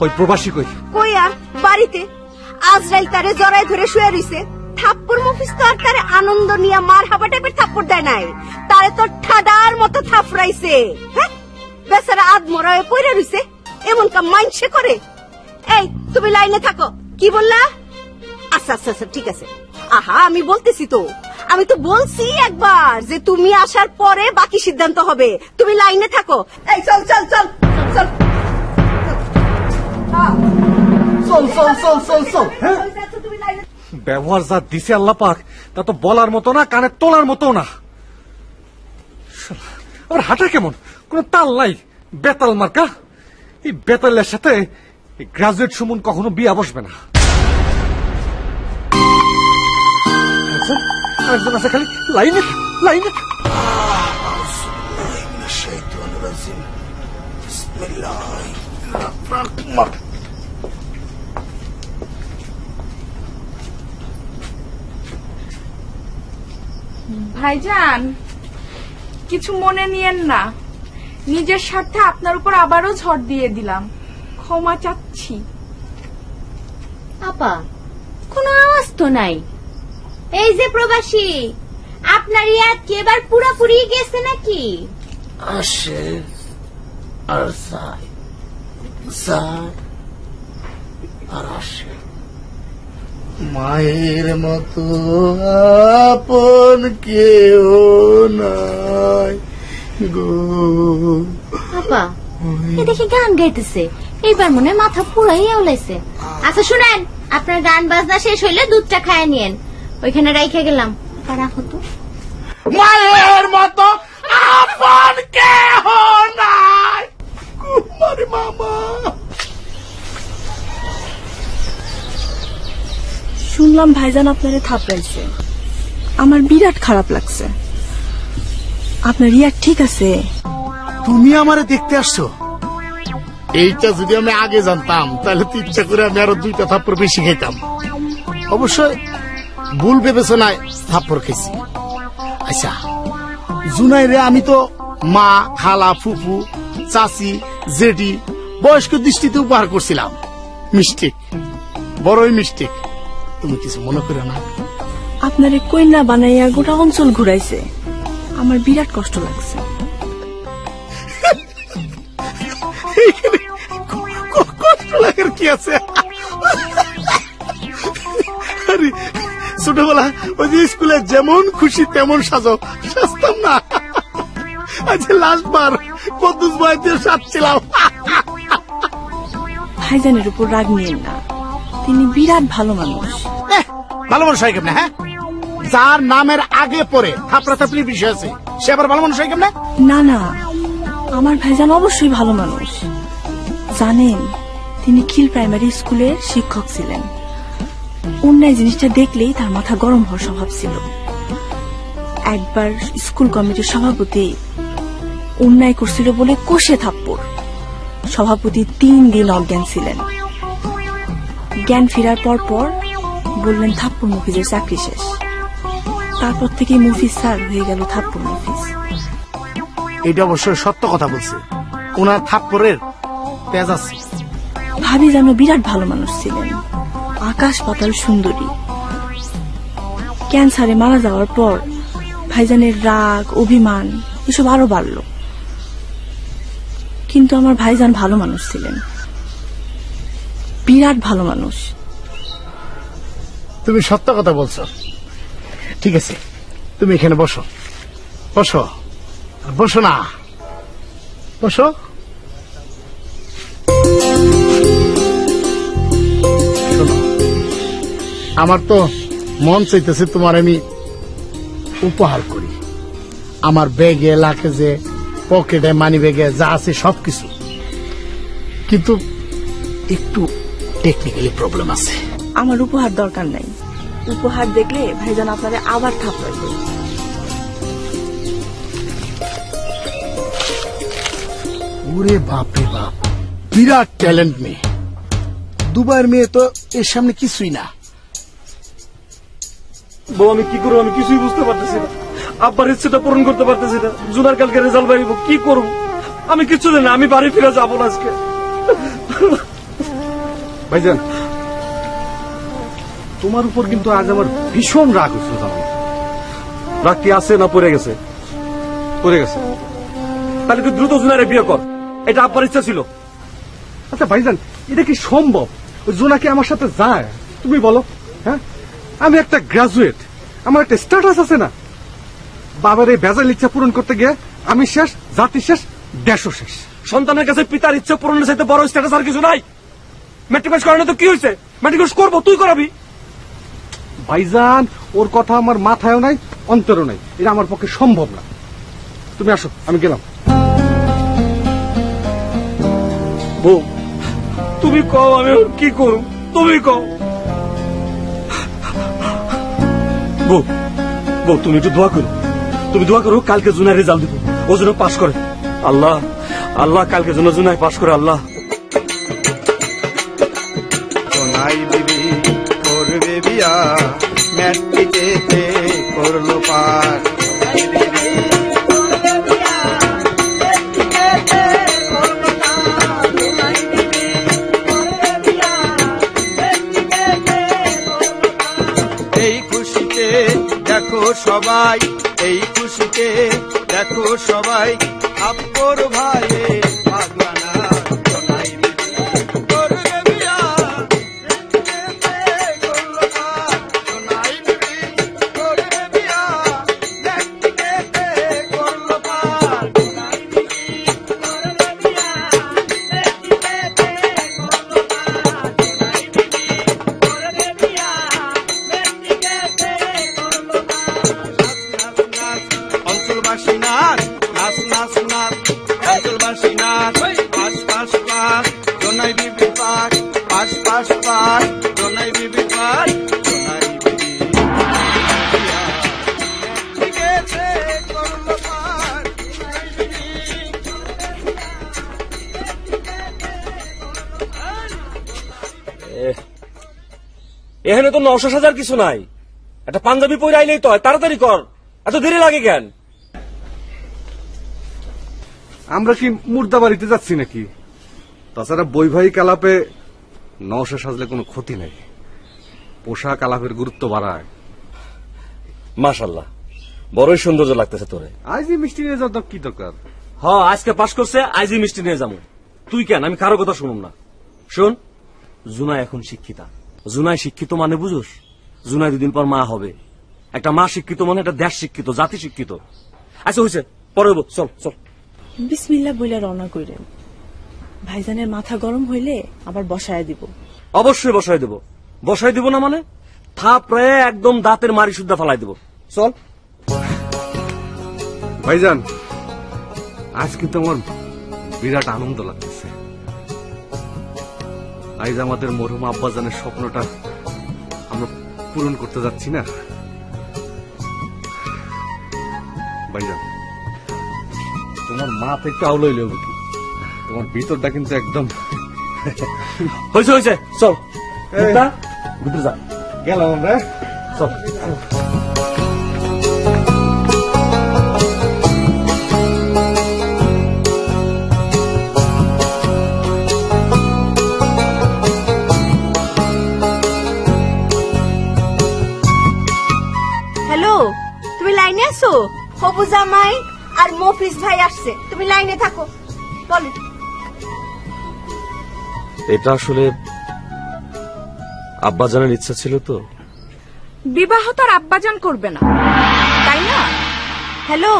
ওই প্রবাসী কই? কই আর বাড়িতে। আজরাইল তারে জড়ায় ধরে শুয়ে রইছে। থাপ্পড় মুফিস তো আর তারে আনন্দ নিয়ে মার হাবা টাইপের থাপ্পড় দেয় নাই, তারে তো ঠাডার মতো থাপড়াইছে। হ্যাঁ, বেচারা আদমরা হয়ে পড়ে রইছে। এমন কাম মাইনসে করে? এই তুমি লাইনে থাকো। কি বললা? আচ্ছা আচ্ছা আচ্ছা, ঠিক আছে। আহা, আমি বলতেছি তো, আমি তো বলছি একবার যে তুমি আসার পরে বাকি সিদ্ধান্ত হবে। তুমি লাইনে থাকো। এই চল চল চল চল চল চল চল চল চল। ব্যবহার যা দিছে আল্লাহ পাক, তা তো বলার মতো না, কানে তোলার মতো না। আবার হাঁটা কেমন, কোন তাল নাই, বেতাল মার্কা। এই বেতালের সাথে গ্রাজুয়েট সুমন কখনো বিয়া বসবে না। একজন আছে খালি লাইনে লাইনে। ভাইজান, কিছু মনে নিয়েন না, নিজের স্বার্থে আপনার উপর আবারও ঝড় দিয়ে দিলাম, ক্ষমা চাচ্ছি। আপা, কোনো আওয়াজ তো নাই। এই যে প্রবাসী, আপনার ইয়াদ কি এবার পুরোপুরি গেছে নাকি? আসে আর যায়, যায় আর আসে। মায়ের মতো আপন কেউ নাই গো। আপা, এ দেখি গান গাইতেছে, এইবার মনে হয় মাথা পুরাই আওলাইছে। আচ্ছা শুনেন, আপনার গান বাজনা শেষ হইলে দুধটা খায় নিয়েন, ওইখানে রাইখে গেলাম। রাখো তো। মায়ের মতো আপন কেহ নাই কুমারী মামা। শুনলাম ভাইজান আপনারে থাপড়াইছে, আমার বিরাট খারাপ লাগছে। আপনার রিয়া ঠিক আছে? তুমি আমারে দেখতে আসছো? এইটা যদি আমি আগে জানতাম তাহলে তো ইচ্ছা করে আমি আরো 2টা থাপ্পড় বেশি খাইতাম। অবশ্যই ভুল বিবেচনায় থাপ্পড় খেয়েছি। আচ্ছা জুনাই রে আমি তো মা, খালা, ফুফু, চাচি, জেঠি বয়স্ক দৃষ্টিতে উপহার করছিলাম। মিস্টেক, বড়ই মিস্টেক। তুমি কিছু মনে করো না। আপনারে কইনা বানাইয়া গোটা অঞ্চল ঘুরাইছে, আমার বিরাট কষ্ট লাগছে। কষ্ট লাগার কি আছে? আরে ছোটবেলা ওই যে স্কুলে যেমন খুশি তেমন সাজো, সাজতাম না? আজ লাস্টবার কদ্দুস বয়তে সাজছিলাম। ভাইজানের উপর রাগ নিয়েন না, তিনি বিরাট ভালো মানুষ। ভালো মানুষ হয় কেমনে? হ্যাঁ, যার নামের আগে পরে থাপড়াথাপড়ির বিষয় আছে সে আবার ভালো মানুষ হয় কেমনে? না না, আমার ভাইজান অবশ্যই ভালো মানুষ। জানেন, তিনি খিল প্রাইমারি স্কুলের শিক্ষক ছিলেন। অন্যায় জিনিসটা দেখলেই তার মাথা গরম হওয়ার স্বভাব ছিল। একবার স্কুল কমিটির সভাপতি অন্যায় করছিল বলে কষে থাপ্পড়। সভাপতি 3 দিন অজ্ঞান ছিলেন। জ্ঞান ফেরার পর বললেন থাপ্পড় মফিজের চাকরি শেষ। তারপর থেকে মফিজ স্যার হয়ে গেল থাপ্পড় মফিজ। এটা অবশ্যই সত্য কথা বলছে, ওনার থাপ্পড়ের তেজ আছে। ভাবি যেন বিরাট ভালো মানুষ ছিলেন, আকাশ পাতাল সুন্দরী। ক্যান্সারে মারা যাওয়ার পর ভাইজানের রাগ, অভিমান এসব আরো বাড়ল। কিন্তু আমার ভাইজান ভালো মানুষ ছিলেন, বিরাট ভালো মানুষ। তুমি সত্য কথা বলছো। ঠিক আছে, তুমি এখানে বসো। বসো বসো না, বসো। শোনো, আমার তো মন চাইতেছে তোমার আমি উপহার করি। আমার ব্যাগে, লাকেজে, পকেটে, মানি ব্যাগে যা আছে সবকিছু, কিন্তু একটু টেকনিক্যালি প্রবলেম আছে। আমার উপহার দরকার নাই। উপহার দেখলে ভাইজান আপনারে আবার থাপড়াইবে। ওরে বাপ রে বাপ, বিরাট ট্যালেন্ট মেয়ে। দুবাইয়ের মেয়ে তো এর সামনে কিছুই না। বউ আমি কি করবো, আমি কিছুই বুঝতে পারতেছি না। আব্বার ইচ্ছেটা পূরণ করতে পারতেছি না। জুনার কালকে রেজাল্ট বাইব, কি করবো আমি কিছু জানি না। আমি বাড়ি ফিরে যাবো না আজকে। ভাইজান, তোমার উপর কিন্তু আজ আমার ভীষণ রাগ হচ্ছে। রাগ কি আছে না পড়ে গেছে? পড়ে গেছে। তাহলে তুই দ্রুত জুনারে বিয়ে কর, এটা আব্বার ইচ্ছা ছিল। আচ্ছা ভাইজান, এটা কি সম্ভব? ওই জোনাকি আমার সাথে যায়? তুমি বলো। হ্যাঁ, আমি একটা গ্রাজুয়েট, আমার একটা স্ট্যাটাস আছে না? বাবার এই ভেজাল ইচ্ছা পূরণ করতে গিয়ে আমি শেষ, জাতি শেষ, দেশও শেষ। সন্তানের কাছে পিতার ইচ্ছা পূরণের চাইতে বড় স্ট্যাটাস আর কিছু নাই। মেট্রিক পাস করানো তো কি হয়েছে? মেট্রিক পাস করবো, তুই করাবি। ভাইজান, ওর কথা আমার মাথায়ও নাই, অন্তরও নাই। এটা আমার পক্ষে সম্ভব না। তুমি আসো, আমি গেলাম। বউ, তুমি কও আমি কি করব? তুমি কও। বউ, বউ তুমি একটু দোয়া করো। তুমি দোয়া করো কালকে জুনাই রেজাল্ট দিব, ও যেন পাস করে। আল্লাহ আল্লাহ, কালকে যেন জুনাই পাস করে। আল্লাহ জুনাই দিবি করবে বিয়া, ম্যাট্রিকেতে করলো পাস। এই খুশিতে দেখো সবাই, এই খুশিতে দেখো সবাই, আব্বর ভাইয়ে ভাগবানা। জুনাই দিবি করবে বিয়া, ম্যাট্রিকেতে করলো পাস। জুনাই দিবি করবে বিয়া, ম্যাট্রিকেতে করলো পাস। জুনাই দিবি করবে বিয়া, ম্যাট্রিকেতে করলো পাস। জুনাই দিবি করবে এখানে তো 900,000 কিছু নাই, একটা পাঞ্জাবি পরে আইলেই তো হয়। তাড়াতাড়ি কর, এত দেরি লাগে কেন? আমরা কি মুর্দা বাড়িতে যাচ্ছি নাকি? তাছাড়া বৈবাহিক আলাপে 900 সাজলে কোনো ক্ষতি নেই, পোশাক আলাপের গুরুত্ব বাড়ায়। মাশাআল্লাহ, বড়ই সৌন্দর্য লাগতেছে তোরে। আজই মিষ্টি নিয়ে যাওয়া কি দরকার? হ্যাঁ, আজকে পাশ করছে, আজই মিষ্টি নিয়ে যাবো। তুই কেন? আমি কারো কথা শুনুম না। শোন, জুনাই এখন শিক্ষিতা। জুনাই শিক্ষিত মানে বুঝোস? জুনাই 2 দিন পর মা হবে। একটা মা শিক্ষিত মানে একটা দেশ শিক্ষিত, জাতি শিক্ষিত। আচ্ছা হয়েছে, পরে হবো, চল চল। বিসমিল্লাহ বইলা রওনা কইরেন। ভাইজানের মাথা গরম হইলে আবার বসায় দিব। অবশ্যই বসাই দেব। বসাই দিব না মানে থাপড়ে একদম দাঁতের মারি সুদ্ধা ফালাই দেব। চল ভাইজান, আজ কিন্তু আমার বিরাট আনন্দ লাগতেছে। আজ আমাদের মরহুম আব্বাজানের স্বপ্নটা আমরা পূরণ করতে যাচ্ছি না ভাইজান। তোমার মা থেকে আউলইলে হবে কি, তোমার ভিতরটা কিন্তু একদম হয়েছে হয়েছে, চল ভিতরে যা। গেলাম আমরা, চল। হ্যালো, তুমি লাইনে আছো? হবু জামাই আর মফিজ ভাই আসছে, তুমি লাইনে থাকো। বলো। এটা আসলে আব্বাজানের ইচ্ছা ছিল তো। বিবাহ তো আর আব্বাজান করবে না, তাই না? হ্যালো,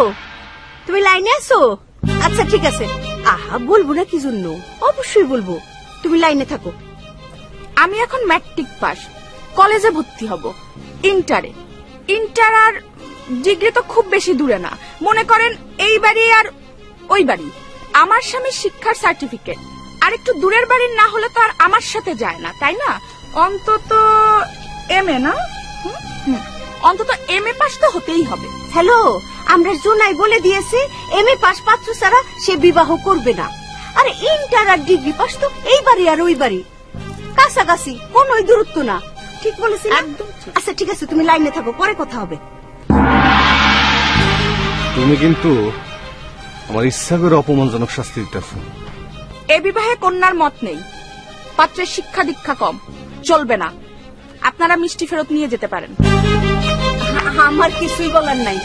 তুমি লাইনে আছো? আচ্ছা ঠিক আছে। আহা, বলবো না কি জন্য, অবশ্যই বলবো। তুমি লাইনে থাকো। আমি এখন ম্যাট্রিক পাস, কলেজে ভর্তি হব ইন্টারে। ইন্টার আর ডিগ্রি তো খুব বেশি দূরে না, মনে করেন এই বাড়ি আর ওই বাড়ি। আমার স্বামীর শিক্ষার সার্টিফিকেট আর একটু দূরের বাড়ির না হলে তো আর আমার সাথে যায় না, তাই না? অন্তত এমএ না, অন্তত এমএ পাস তো হতেই হবে। হ্যালো, আমরা জোনাই বলে দিয়েছি এমএ পাস পাত্র ছাড়া সে বিবাহ করবে না। আর ইন্টার আর ডিগ্রি পাস তো এই বাড়ি আর ওই বাড়ি, কাছাকাছি, কোন দূরত্ব না। ঠিক বলেছি না? আচ্ছা ঠিক আছে, তুমি লাইনে থাকো, পরে কথা হবে। তুমি কিন্তু আমার ইচ্ছা করে অপমানজনক শাস্তি দিতেছ। এ বিবাহে কন্যার মত নেই, পাত্রের শিক্ষা দীক্ষা কম, চলবে না। আপনারা মিষ্টি ফেরত নিয়ে যেতে পারেন। আমার কিছুই বলার নাই।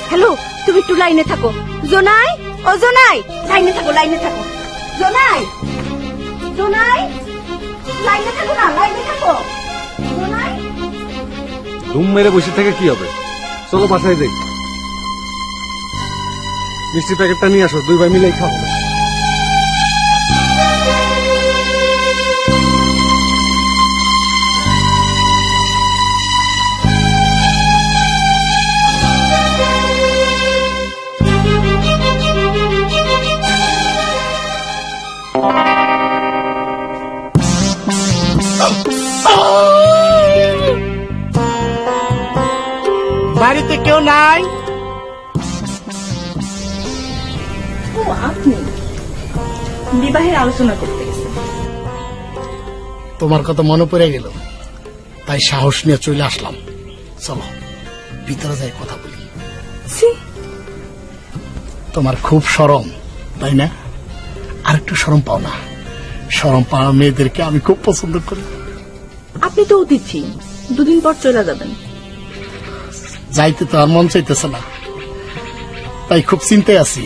হ্যালো, তুমি একটু লাইনে থাকো। জোনাই, ও জোনাই, লাইনে থাকো, লাইনে থাকো। জোনাই, জোনাই, লাইনে থাকো না, লাইনে থাকো। জোনাই, ধুম মেরে বসে থেকে কি হবে? চলো বাসায় যাই, মিষ্টি প্যাকেটটা নিয়ে আসো, 2 ভাই মিলেই খাও। বাড়িতে কেউ নাই? ও, আপনি বিবাহের আলোচনা করতে গেছেন? তোমার কথা মনে পড়ে গেল, তাই সাহস নিয়ে চলে আসলাম। চলো ভিতরে যাই, কথা বলি। তোমার খুব শরম, তাই না? আর একটু শরম পাও না? শরম পাওয়া মেয়েদেরকে আমি খুব পছন্দ করি। আপনি তো অতিথি, 2 দিন পর চলে যাবেন। যাইতে তো আর মন চাইতেছে না, তাই খুব চিন্তায় আছি।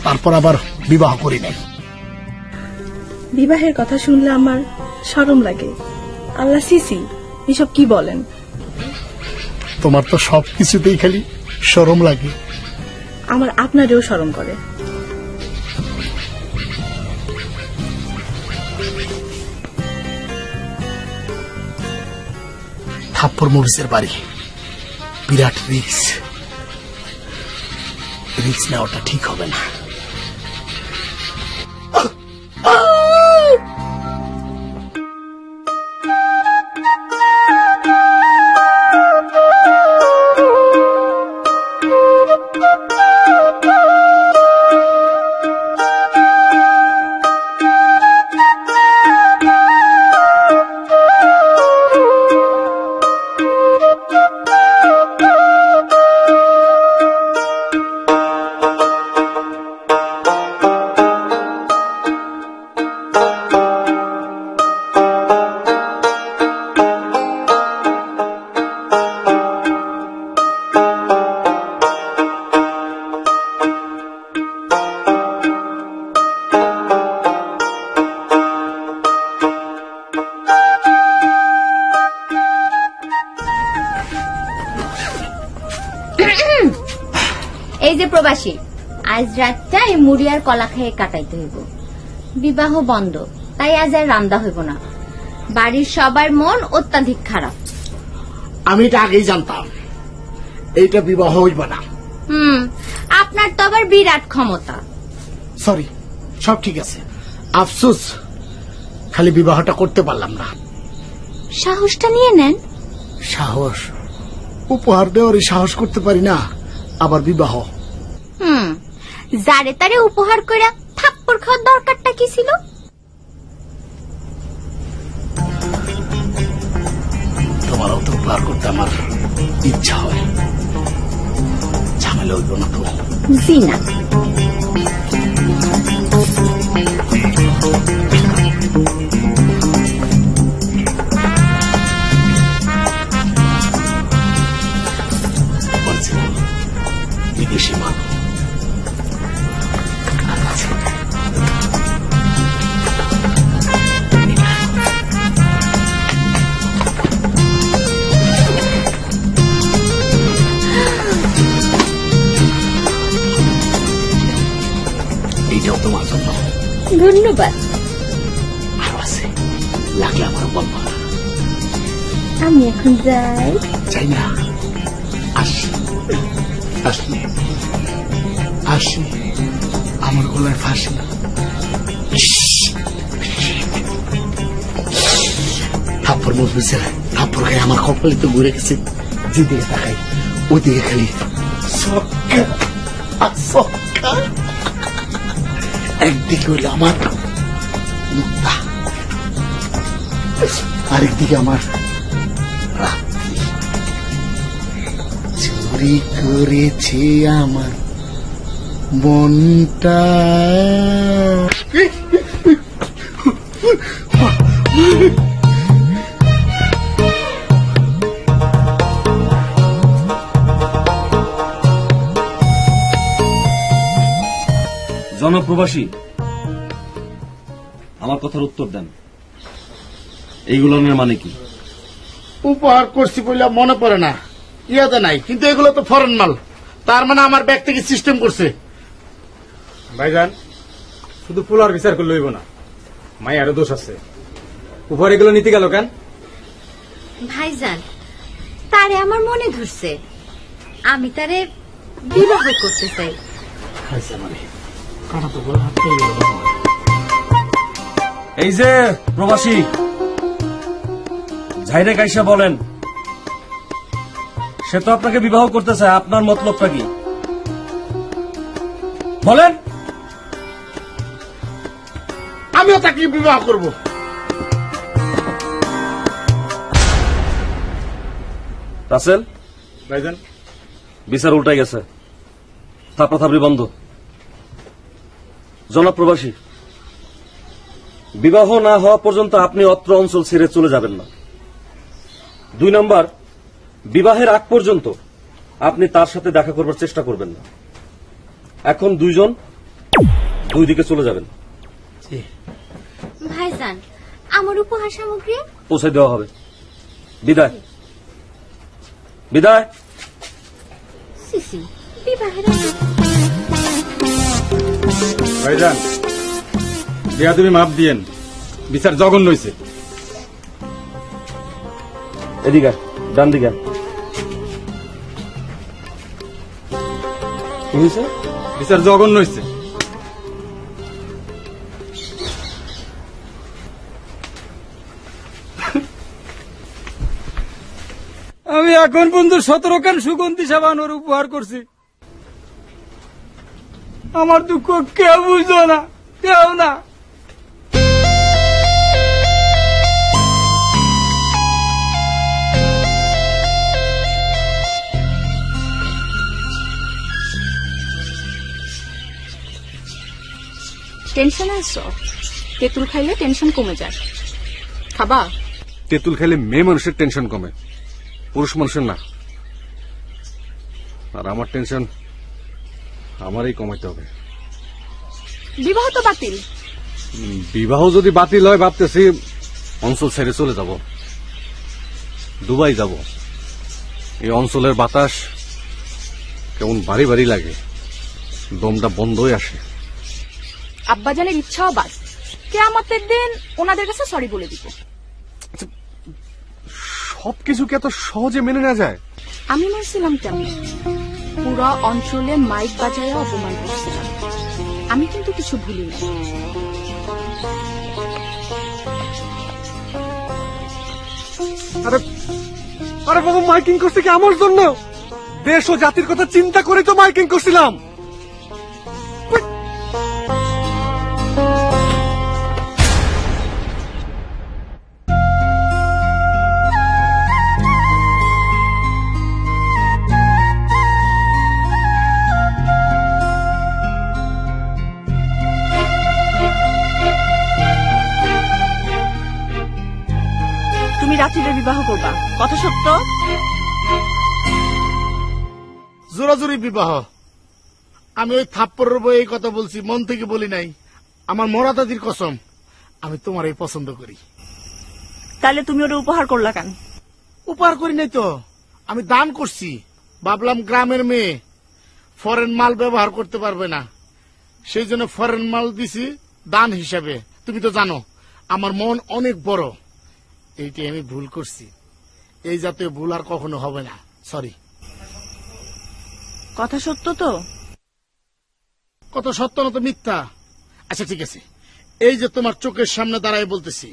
তারপর আবার বিবাহ করি নাই। বিবাহের কথা শুনলে আমার শরম লাগে। আল্লাহ সিসি, এসব কি বলেন? তোমার তো সব কিছুতেই খালি শরম লাগে। আমার আপনারেও শরম করে। থাপ্পর মরিচের বাড়ি, বিরাট রিস্ক। রিস্ক নেওয়াটা ঠিক হবে না। যে প্রবাসী, আজ রাতটা এই মুড়ি আর কলা খেয়ে কাটাইতে হইব। বিবাহ বন্ধ, তাই আজ আর রান্দা হইব না। বাড়ির সবার মন অত্যাধিক খারাপ। আমি এটা আগেই জানতাম, এইটা বিবাহ হইব না। আপনার তো আবার বিরাট ক্ষমতা। সরি, সব ঠিক আছে, আফসোস খালি বিবাহটা করতে পারলাম না। সাহসটা নিয়ে নেন। সাহস? উপহার দেওয়ারই সাহস করতে পারি না, আবার বিবাহ? যারে তারে উপহার কইরা থাপ্পড় খাওয়ার দরকারটা কি ছিল? তোমারও তো উপহার করতে আমার ইচ্ছা হয়, ঝামেলা হইব না তো? জি না। বিদেশি মান এইটাও তোমার জন্য। ধন্যবাদ। আরো আছে, লাগলে আমার বলবা। আমি এখন যাই। চাই না, আসি আসি আসি, আমার গলায় ফাঁসি। থাপ্পড় মজবুছে, থাপ্পড় খাই আমার কপালে তো ঘুরে গেছে। যেদিকে তাকাই ওদিকে খালি সক্কা আর সক্কা। একদিকে হইল আমার মুক্তা, আরেকদিকে আমার রাত্রি। চুরি করেছে আমার মনটা। জনপ্রবাসী, আমার কথার উত্তর দেন, এইগুলোর মানে কি? উপহার করছি বলে মনে পড়ে না, ইয়াদে নাই, কিন্তু এগুলো তো ফরেন মাল। তার মানে আমার ব্যাগ থেকে সিস্টেম করছে। ভাইজান, শুধু পোলার বিচার করলে হইব না, মায়েরও দোষ আছে। উপহার এগুলো নিতে গেল কেন? ভাইজান, তারে আমার মনে ধরছে, আমি তারে বিবাহ করতে চাই। এই যে প্রবাসী, ঝাইরে কাইসা বলেন, সে তো আপনাকে বিবাহ করতে চায়, আপনার মতলবটা কি বলেন? আমিও তাকে বিবাহ করব। রাসেল ভাইজান, বিচার উল্টাই গেছে, থাপড়াথাপড়ি বন্ধ। জনপ্রবাসী, বিবাহ না হওয়া পর্যন্ত আপনি অত্র অঞ্চল ছেড়ে চলে যাবেন না। 2 নাম্বার, বিবাহের আগ পর্যন্ত আপনি তার সাথে দেখা করবার চেষ্টা করবেন না। এখন দুইজন দুই দিকে চলে যাবেন। ভাইজান, আমার উপহার সামগ্রী পৌঁছে দেওয়া হবে। বিদায়। বিদায়। সিসি, বিবাহের ভাইজান, বিয়া তুমি মাপ দিয়েন, বিচার জঘন্য হয়েছে। এদিকে ডান দিকে। কি হয়েছে? বিচার জঘন্য হয়েছে। আমি এখন পর্যন্ত 17 খান সুগন্ধি সাবান ওর উপহার করছি। আমার দুঃখ কেউ বুঝলো না, কেউ না। টেনশনে আছো? তেঁতুল খাইলে টেনশন কমে যায়, খাবা? তেঁতুল খেলে মেয়ে মানুষের টেনশন কমে, পুরুষ মানুষের না। আর আমার টেনশন আমারই কমাইতে হবে। বিবাহ তো বাতিল। বিবাহ যদি বাতিল হয়, ভাবতেছি অঞ্চল ছেড়ে চলে যাব, দুবাই যাব। এই অঞ্চলের বাতাস কেমন ভারী ভারী লাগে, দমটা বন্ধ হয়ে আসে। আব্বাজানের ইচ্ছাও বাস, কিয়ামতের দিন ওনাদের কাছে সরি বলে দিব। সবকিছু কি এত সহজে মেনে নেওয়া যায়? আমি মানছিলাম কেমন, পুরো অঞ্চলে মাইক বাজায় অপমান করছিলাম। আমি কিন্তু কিছু ভুলি না। আরে আরে বাবা, মাইকিং করছে কি আমার জন্য? দেশ ও জাতির কথা চিন্তা করে তো মাইকিং করছিলাম। তুমি রাত্রিরে বিবাহ করবা, কথা সত্য? জোরাজুরি বিবাহ? আমি ওই থাপ্পড়ের বই এই কথা বলছি, মন থেকে বলি নাই। আমার মরা দাদির কসম, আমি তোমার এই পছন্দ করি। তাহলে তুমি ওটা উপহার করলা কেন? উপহার করি নাই তো, আমি দান করছি। ভাবলাম গ্রামের মেয়ে ফরেন মাল ব্যবহার করতে পারবে না, সেই জন্য ফরেন মাল দিছি দান হিসাবে। তুমি তো জানো আমার মন অনেক বড়, এইটাই আমি ভুল করছি। এই জাতীয় ভুল আর কখনো হবে না, সরি। কথা সত্য তো? কত সত্য না তো মিথ্যা? আচ্ছা ঠিক আছে, এই যে তোমার চোখের সামনে দাঁড়ায় বলতেছি,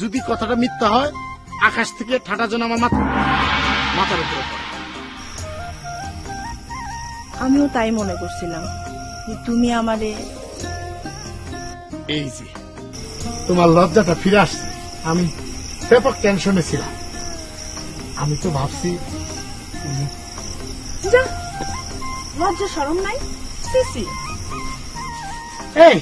যদি কথাটা মিথ্যা হয় আকাশ থেকে ঠাটা যেন আমার মাথার উপরে পড়ে। আমিও তাই মনে করছিলাম যে তুমি আমারে। এই যে তোমার লজ্জাটা ফিরে আসছে। আমি ব্যাপক টেনশনে ছিলাম। আমি তো ভাবছি যা, লজ্জা শরম নাই? সিসি এই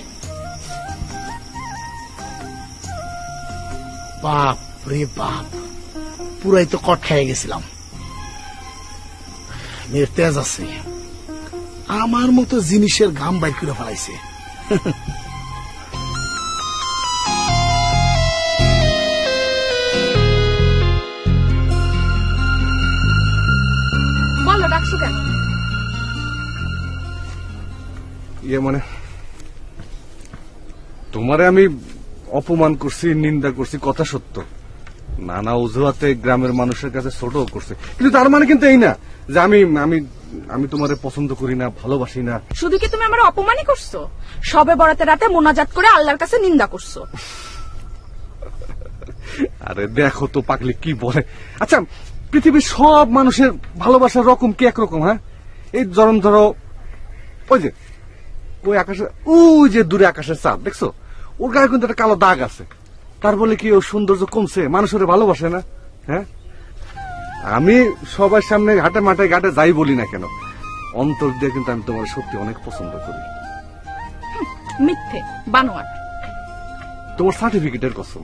বাপ রে বাপ, পুরাই তো কট খেয়ে গেছিলাম। মেয়ের তেজ আছে, আমার মতো জিনিসের ঘাম বাইর করে ফেলাইছে। বলো, ডাকছো কেন? মানে তোমারে আমি অপমান করছি, নিন্দা করছি, কথা সত্য। নানা অজুহাতে গ্রামের মানুষের কাছে ছোট করছে, কিন্তু তার মানে কিন্তু এই না যে আমি আমি আমি তোমারে পছন্দ করি না, ভালোবাসি না। শুধু কি তুমি আমার অপমানই করছো? সবে বরাতে রাতে মোনাজাত করে আল্লাহর কাছে নিন্দা করছো। আরে দেখো তো পাগলি কি বলে। আচ্ছা, পৃথিবীর সব মানুষের ভালোবাসার রকম কি একরকম? হ্যাঁ, এই ধরো ওই যে ওই আকাশে, ওই যে দূরে আকাশের চাঁদ দেখছো, ওর গায়ে কিন্তু একটা কালো দাগ আছে। তার বলে কি ওর সৌন্দর্য কমছে? মানুষের ভালোবাসে না? হ্যাঁ, আমি সবার সামনে হাটে মাঠে ঘাটে যাই বলি না কেন, অন্তর দিয়ে কিন্তু আমি তোমার সত্যি অনেক পছন্দ করি। মিথ্যে বানোয়াট। তোমার সার্টিফিকেটের কসম।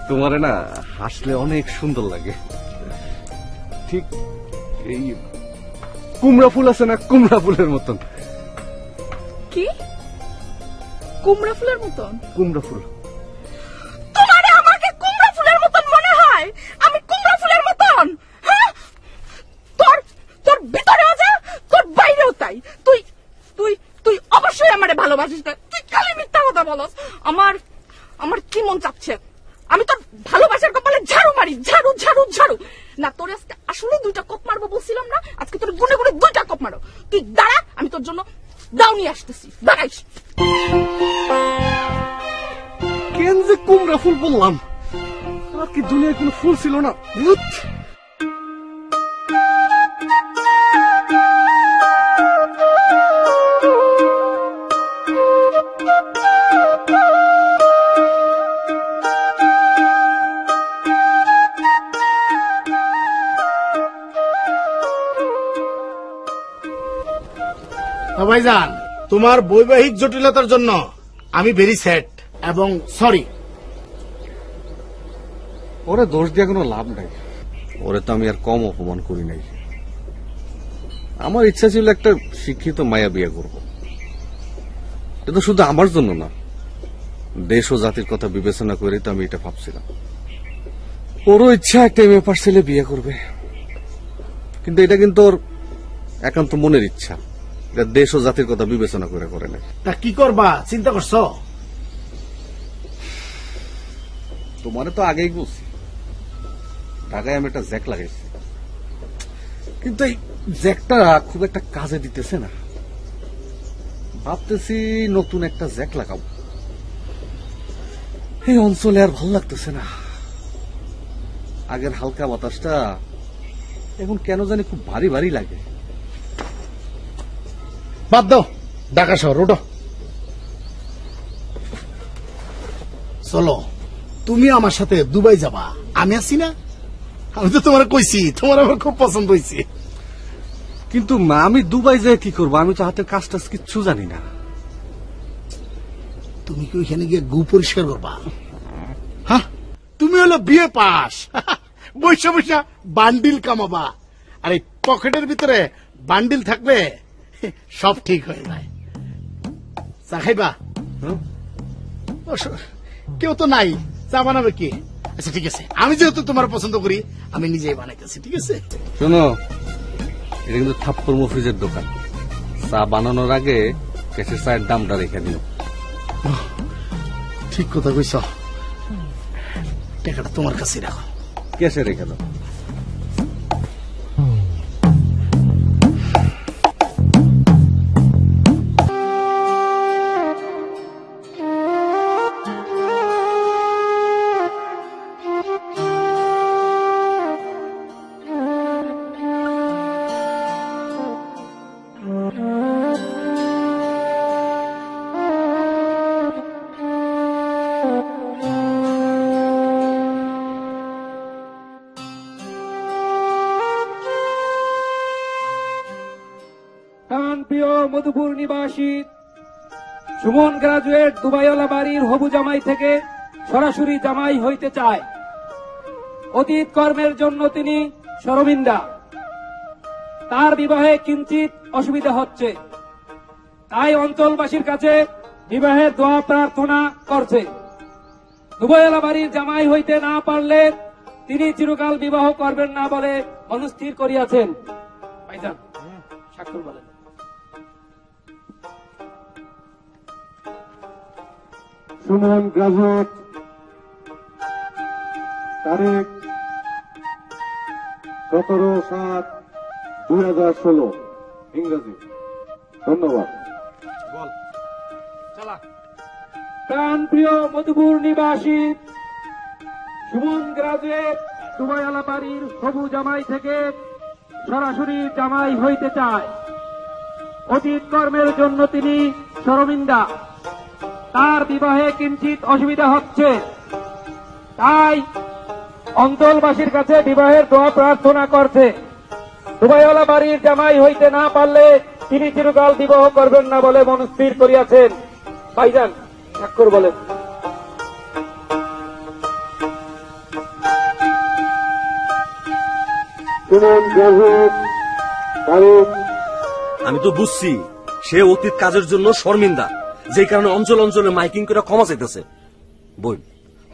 তোমারে না হাসলে অনেক সুন্দর লাগে, ঠিক এই কুমড়া ফুল আছে না, কুমড়া ফুলের মতন। কি কুমড়া ফুলের মতন? কুমড়া ফুল। তোমারে আমাকে কুমড়া ফুলের মতন মনে হয়? আমি কুমড়া ফুলের মতন? হ্যাঁ, তোর তোর ভিতরেও যা, তোর বাইরেও তাই। তুই তুই তুই অবশ্যই আমারে ভালোবাসিস না, তুই খালি মিথ্যা কথা বলস। আমার আমার কি মন চাচ্ছে আমি তোর ভালোবাসার কপালে ঝাড়ু মারি, ঝাড়ু ঝাড়ু ঝাড়ু। না তোর আজকে আসলে 2টা কপ মারবো বলছিলাম না, আজকে তোর গুনে গুনে 2টা কপ মারো। তুই দাঁড়া, আমি তোর জন্য দাও নিয়ে আসতেছি, দাঁড়াইস। কেন যে কুমড়া ফুল বললাম? আর কি দুনিয়ায় কোনো ফুল ছিল না? ভাইজান, তোমার বৈবাহিক জটিলতার জন্য আমি ভেরি স্যাড এবং সরি। ওরে দোষ দিয়ে কোনো লাভ নাই, ওরে তো আমি আর কম অপমান করি নাই। আমার ইচ্ছা ছিল একটা শিক্ষিত মায়া বিয়ে করব, এটা শুধু আমার জন্য না, দেশ ও জাতির কথা বিবেচনা করে তো আমি এটা ভাবছিলাম। ওরও ইচ্ছা একটা মেয়ে ছেলে বিয়ে করবে, কিন্তু এটা কিন্তু ওর একান্ত মনের ইচ্ছা, এটা দেশ ও জাতির কথা বিবেচনা করে করে না। তা কি করবা চিন্তা করছো? তোমারে তো আগেই বলছি, ঢাকায় আমি একটা জ্যাক লাগাইছি, কিন্তু এই জ্যাকটা খুব একটা কাজে দিতেছে না। ভাবতেছি নতুন একটা জ্যাক লাগাবো। এই অঞ্চলে আর ভাল লাগতেছে না, আগের হালকা বাতাসটা এখন কেন জানি খুব ভারী ভারী লাগে। বাদ দাও, ঢাকা শহর ওঠো, চলো তুমি আমার সাথে দুবাই যাবা। আমি আছি না, আমি তো তোমার কইছি তোমার আমার খুব পছন্দ হয়েছে। কিন্তু আমি দুবাই যেয়ে কি করবো? আমি তো হাতের কাজ টাজ কিচ্ছু জানি না। তুমি কি ওইখানে গিয়ে গু পরিষ্কার করবা? হ্যাঁ, তুমি হলো বিয়ে পাস, বৈশা বৈশা বান্ডিল কামাবা, আর এই পকেটের ভিতরে বান্ডিল থাকলে সব ঠিক হয়ে যায়। চা খাইবা? কেউ তো নাই, চা বানাবে কি? আচ্ছা ঠিক আছে, আমি যেহেতু তোমার পছন্দ করি আমি নিজেই বানাইতেছি, ঠিক আছে? শোনো, এটা কিন্তু থাপ্পর মফিজের দোকান, চা বানানোর আগে ক্যাশের চায়ের দামটা রেখে দিও। ঠিক কথা কইছ, টাকাটা তোমার কাছে রাখো। ক্যাশে রেখে দাও। প্রিয় মধুপুর নিবাসী সুমন গ্রাজুয়েট দুবাইওয়ালা বাড়ির হবু জামাই থেকে সরাসরি জামাই হইতে চায়। অতীত কর্মের জন্য তিনি শরমিন্দা, তার বিবাহে কিঞ্চিত অসুবিধা হচ্ছে, তাই অঞ্চলবাসীর কাছে বিবাহের দোয়া প্রার্থনা করছে। দুবাইওয়ালা বাড়ির জামাই হইতে না পারলে তিনি চিরকাল বিবাহ করবেন না বলে মনস্থির করিয়াছেন। ভাইজান স্বাক্ষর বলেন। সুমন গ্রাজুয়েট, তারিখ 17/7/2016 ইংরেজি। ধন্যবাদ। প্রাণপ্রিয় মধুপুর নিবাসী সুমন গ্রাজুয়েট দুবাইওয়ালা বাড়ির হবু জামাই থেকে সরাসরি জামাই হইতে চায়। অতীত কর্মের জন্য তিনি শরমিন্দা, তার বিবাহে কিঞ্চিত অসুবিধা হচ্ছে, তাই অঞ্চলবাসীর কাছে বিবাহের দোয়া প্রার্থনা করছে। দুবাইওয়ালা বাড়ির জামাই হইতে না পারলে তিনি চিরকাল বিবাহ করবেন না বলে মনস্থির করিয়াছেন। ভাইজান স্বাক্ষর বলেন। সুমন গ্রাজুয়েট, তারিখ। আমি তো বুঝছি সে অতীত কাজের জন্য শর্মিন্দা, যে কারণে অঞ্চল অঞ্চলে মাইকিং করে ক্ষমা চাইতেছে। বই,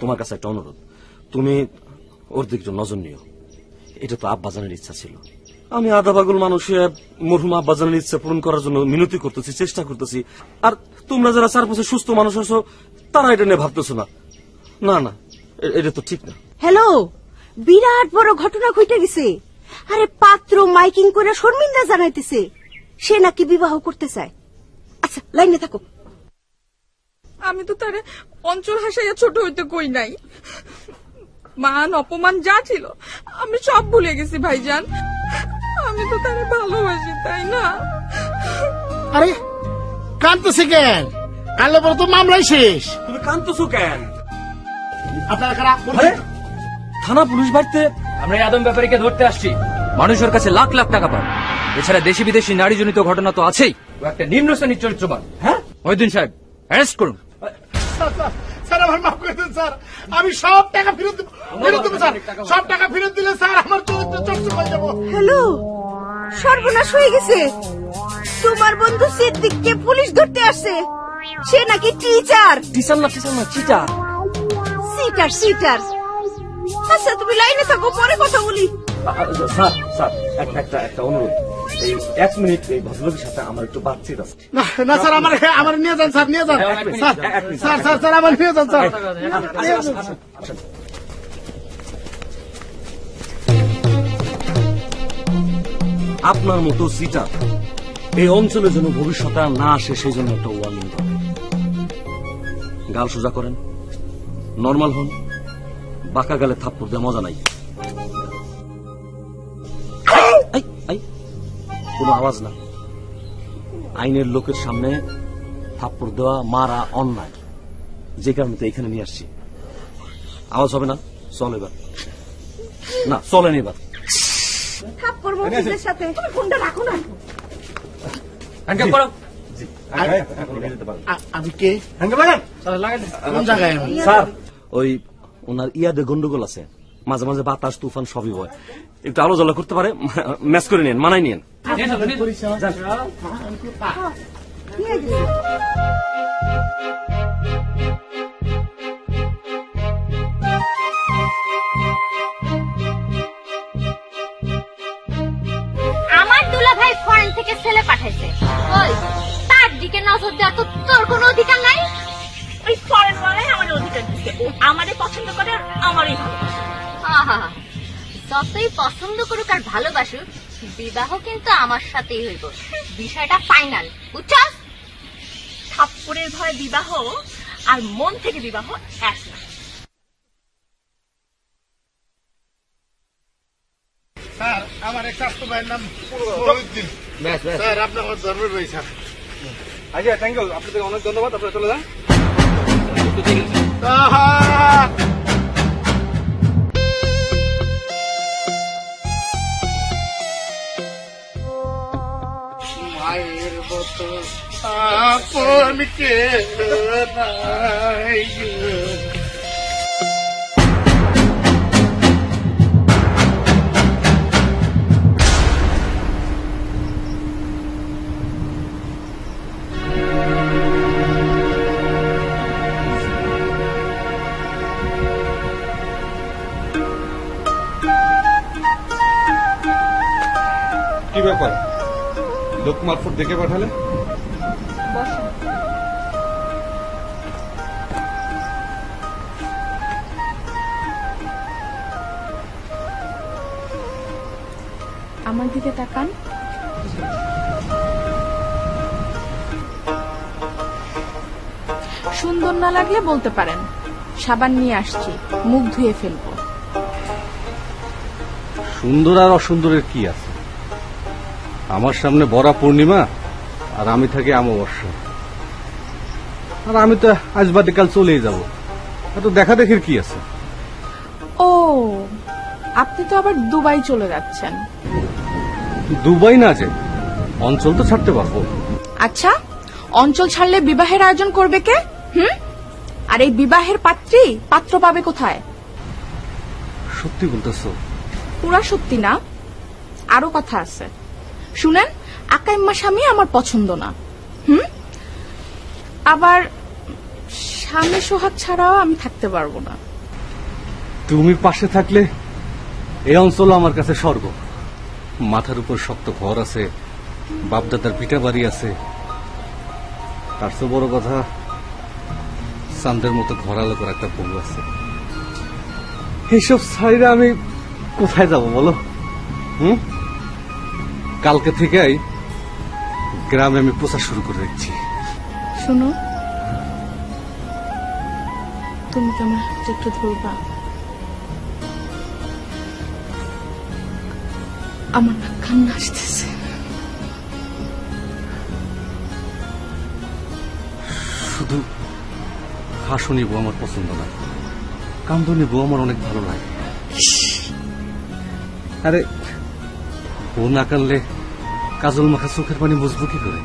তোমার কাছে একটা অনুরোধ, তুমি ওর দিকে নজর নিও। এটা তো আব্বাজানের ইচ্ছা ছিল। আমি আধা পাগল মানুষের মরহুম আব্বাজানের ইচ্ছা পূরণ করার জন্য মিনতি করতেছি, চেষ্টা করতেছি। আর তোমরা যারা চারপাশে সুস্থ মানুষ আছো তারা এটা নিয়ে ভাবতেছো না। না না, এটা তো ঠিক না। হ্যালো, বিরাট বড় ঘটনা ঘটে গেছে। আরে পাত্র মাইকিং করে শর্মিন্দা জানাইতেছে সে নাকি বিবাহ করতে চায়। আচ্ছা লাইনে থাকো। আমি তো তারে অঞ্চল হাসাইয়া ছোট হইতে কই নাই। মান অপমান যা ছিল আমি সব ভুলে গেছি ভাইজান। আমি তো তারে ভালোবাসি, তাই না? আরে কান্দতেছে কেন? কানলে পরে তো মামলাই শেষ। তুমি কান্দতেছো কেন? আপনারা কারা? থানা পুলিশ বাড়িতে আমরা এই আদম ব্যাপারীকে ধরতে আসছি। মানুষের কাছে লাখ লাখ টাকা পায়, এছাড়া দেশি বিদেশি নারীজনিত ঘটনা তো আছেই। ও একটা নিম্ন শ্রেণীর চরিত্রবান। হ্যাঁ, মহিউদ্দিন সাহেব অ্যারেস্ট করুন। স্যার আমার মাফ করে দেন স্যার, আমি সব টাকা ফেরত দেবো স্যার। সব টাকা ফেরত দিলে স্যার আমার চরিত্র চর্চা হয়ে যাবো। হ্যালো, সর্বনাশ হয়ে গেছে। তোমার বন্ধু সিদ্দিককে পুলিশ ধরতে আসছে। সে নাকি টিচার। টিচার না চিটার। সিটার। আচ্ছা তুমি লাইনে থাকো, পরে কথা বলি। স্যার স্যার একটা অনুরোধ, এই 1 মিনিট এই ভদ্রলোকের সাথে আমার একটু বাতচিত আছে। না না স্যার, আমার নিয়ে যান স্যার, নিয়ে যান স্যার, স্যার স্যার আমার নিয়ে যান স্যার, নিয়ে যান। আপনার মতো সিটার এই অঞ্চলে যেন ভবিষ্যতে আর না আসে সেই জন্য একটা ওয়ার্নিং দেন। গাল সোজা করেন, নর্মাল হন, বাঁকা গালে থাপ্পড় দেওয়া মজা নাই। কোনো আওয়াজ না, আইনের লোকের সামনে থাপ্পড় দেওয়া মারা অন্যায়, যে কারণে তো এখানে নিয়ে আসছি। আওয়াজ হবে না, চল এবার। না চলেন এবার। থাপ্পড় মফিজের সাথে তুমি ফোনটা রাখো না। আমি কে? কোন জায়গায়? স্যার ওই ওনার ইয়াদে গন্ডগোল আছে, মাঝে মাঝে বাতাস তুফান সবই হয়, একটু আলো জ্বালা করতে পারে, ম্যাচ করে নিন, মানাই নিন। আমার দুলা ভাই ফরেন থেকে ছেলে পাঠাইছে, ওই তার দিকে নজর দেওয়ার তো তোর কোনো অধিকার নাই। ওই ফরেন ওয়ালাই আমাদের অধিকার দিচ্ছে, ও আমাদের পছন্দ করে আর আমারই ভালোবাসে। যতই পছন্দ করুক আর ভালোবাসুক, বিবাহ কিন্তু আমার সাথেই হইব, বিষয়টা ফাইনাল, বুঝছস? থাপ্পড়ের ভয় বিবাহ আর মন থেকে বিবাহ এক না। স্যার আমার এক স্বাস্থ্য ভাইয়ের নাম পুরোহিত। স্যার আপনার ধর্মের ভাই স্যার। আচ্ছা থ্যাংক ইউ, আপনাদের অনেক ধন্যবাদ, আপনারা চলে যান। মায়ের মতো আপন কে নাই। কি ব্যাপার, লোক মারফত দেখে পাঠালে? আমার দিকে তাকান। সুন্দর না লাগলে বলতে পারেন, সাবান নিয়ে আসছি, মুখ ধুয়ে ফেলবো। সুন্দর আর অসুন্দরের কি আছে? আমার সামনে বড়া পূর্ণিমা আর আমি থাকি অমাবস্যা, আর আমি তো আজ বাদে কাল চলেই যাব, এত দেখা দেখির কি আছে? ও, আপনি তো আবার দুবাই চলে যাচ্ছেন। দুবাই না, যে অঞ্চল তো ছাড়তে পারবো। আচ্ছা, অঞ্চল ছাড়লে বিবাহের আয়োজন করবে কে? আর এই বিবাহের পাত্র পাবে কোথায়? সত্যি বলতেছ? পুরা সত্যি না, আরো কথা আছে, শুনেন। আকাইম্মা স্বামী আমার পছন্দ না। আবার স্বামী সোহাগ ছাড়াও আমি থাকতে পারবো না। তুমি পাশে থাকলে এই অঞ্চল আমার কাছে স্বর্গ। মাথার উপর শক্ত ঘর আছে, বাপদাদার পিঠা বাড়ি আছে, তার চেয়ে বড় কথা চাঁদের মতো ঘর আলো করে একটা বউ আছে। এইসব ছাইরা আমি কোথায় যাব বলো? কালকে থেকেই গ্রামে আমি প্রচার শুরু করে দিচ্ছি। শোনো, তুমি কি আমার একটু ধরবা? আমার না কান্না আসতেছে। শুধু হাসুনি বউ আমার পছন্দ না, কান্দনি বউ আমার অনেক ভালো লাগে। আরে বউ না কানলে কাজল মাখা চোখের পানি বুঝবো কি করে?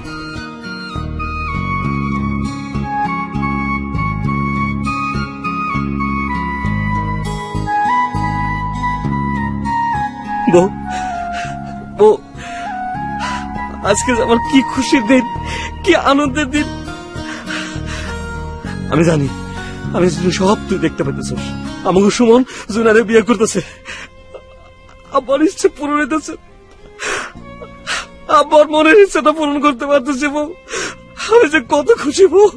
বউ, বউ, আজকে আমার কি খুশির দিন, কি আনন্দের দিন। আমি জানি, আমি সব তুই দেখতে পাইতেছ। আমাকে সুমন জুনারে বিয়ে করতেছে। আব্বার ইচ্ছে পূরণ হইতেছে, আব্বার মনের ইচ্ছাটা পূরণ করতে পারতেছি বউ। আমি যে কত খুশি বউ,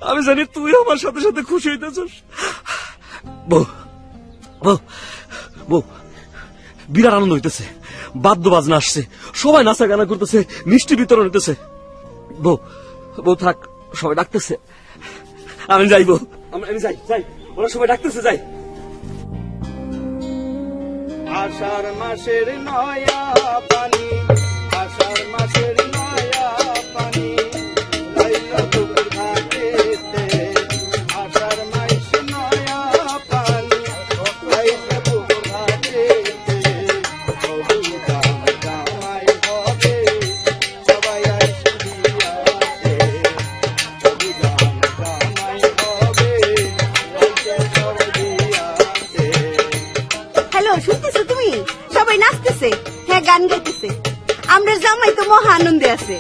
আমি জানি তুই আমার সাথে সাথে খুশি হইতেছিস বউ। বউ বউ বিরাট আনন্দ হইতেছে, বাদ্য বাজনা আসছে, সবাই নাচা গানা করতেছে, মিষ্টি বিতরণ হইতেছে। বউ বউ থাক, সবাই ডাকতেছে, আমি যাই বউ, আমি যাই যাই, ওরা সবাই ডাকতেছে, যাই। আষাঢ় মাসের নয়া পানি, আষাঢ় মাসের নয়া পানি, লাইল পুকুর ঘাটেতে। আষাঢ় মাস নয়া পানি, লাইল পুকুর ঘাটেতে। সবুজ জামাই হবে, সবাই আইসে বিয়াতে। সবুজ জামাই হবে, আইসে সবাই বিয়াতে। হ্যালো, শুনতেছো তুমি? সবাই নাচতেছে, হ্যাঁ গান গাইতেছে। আমরা জামাই তো মহা আনন্দে আছে।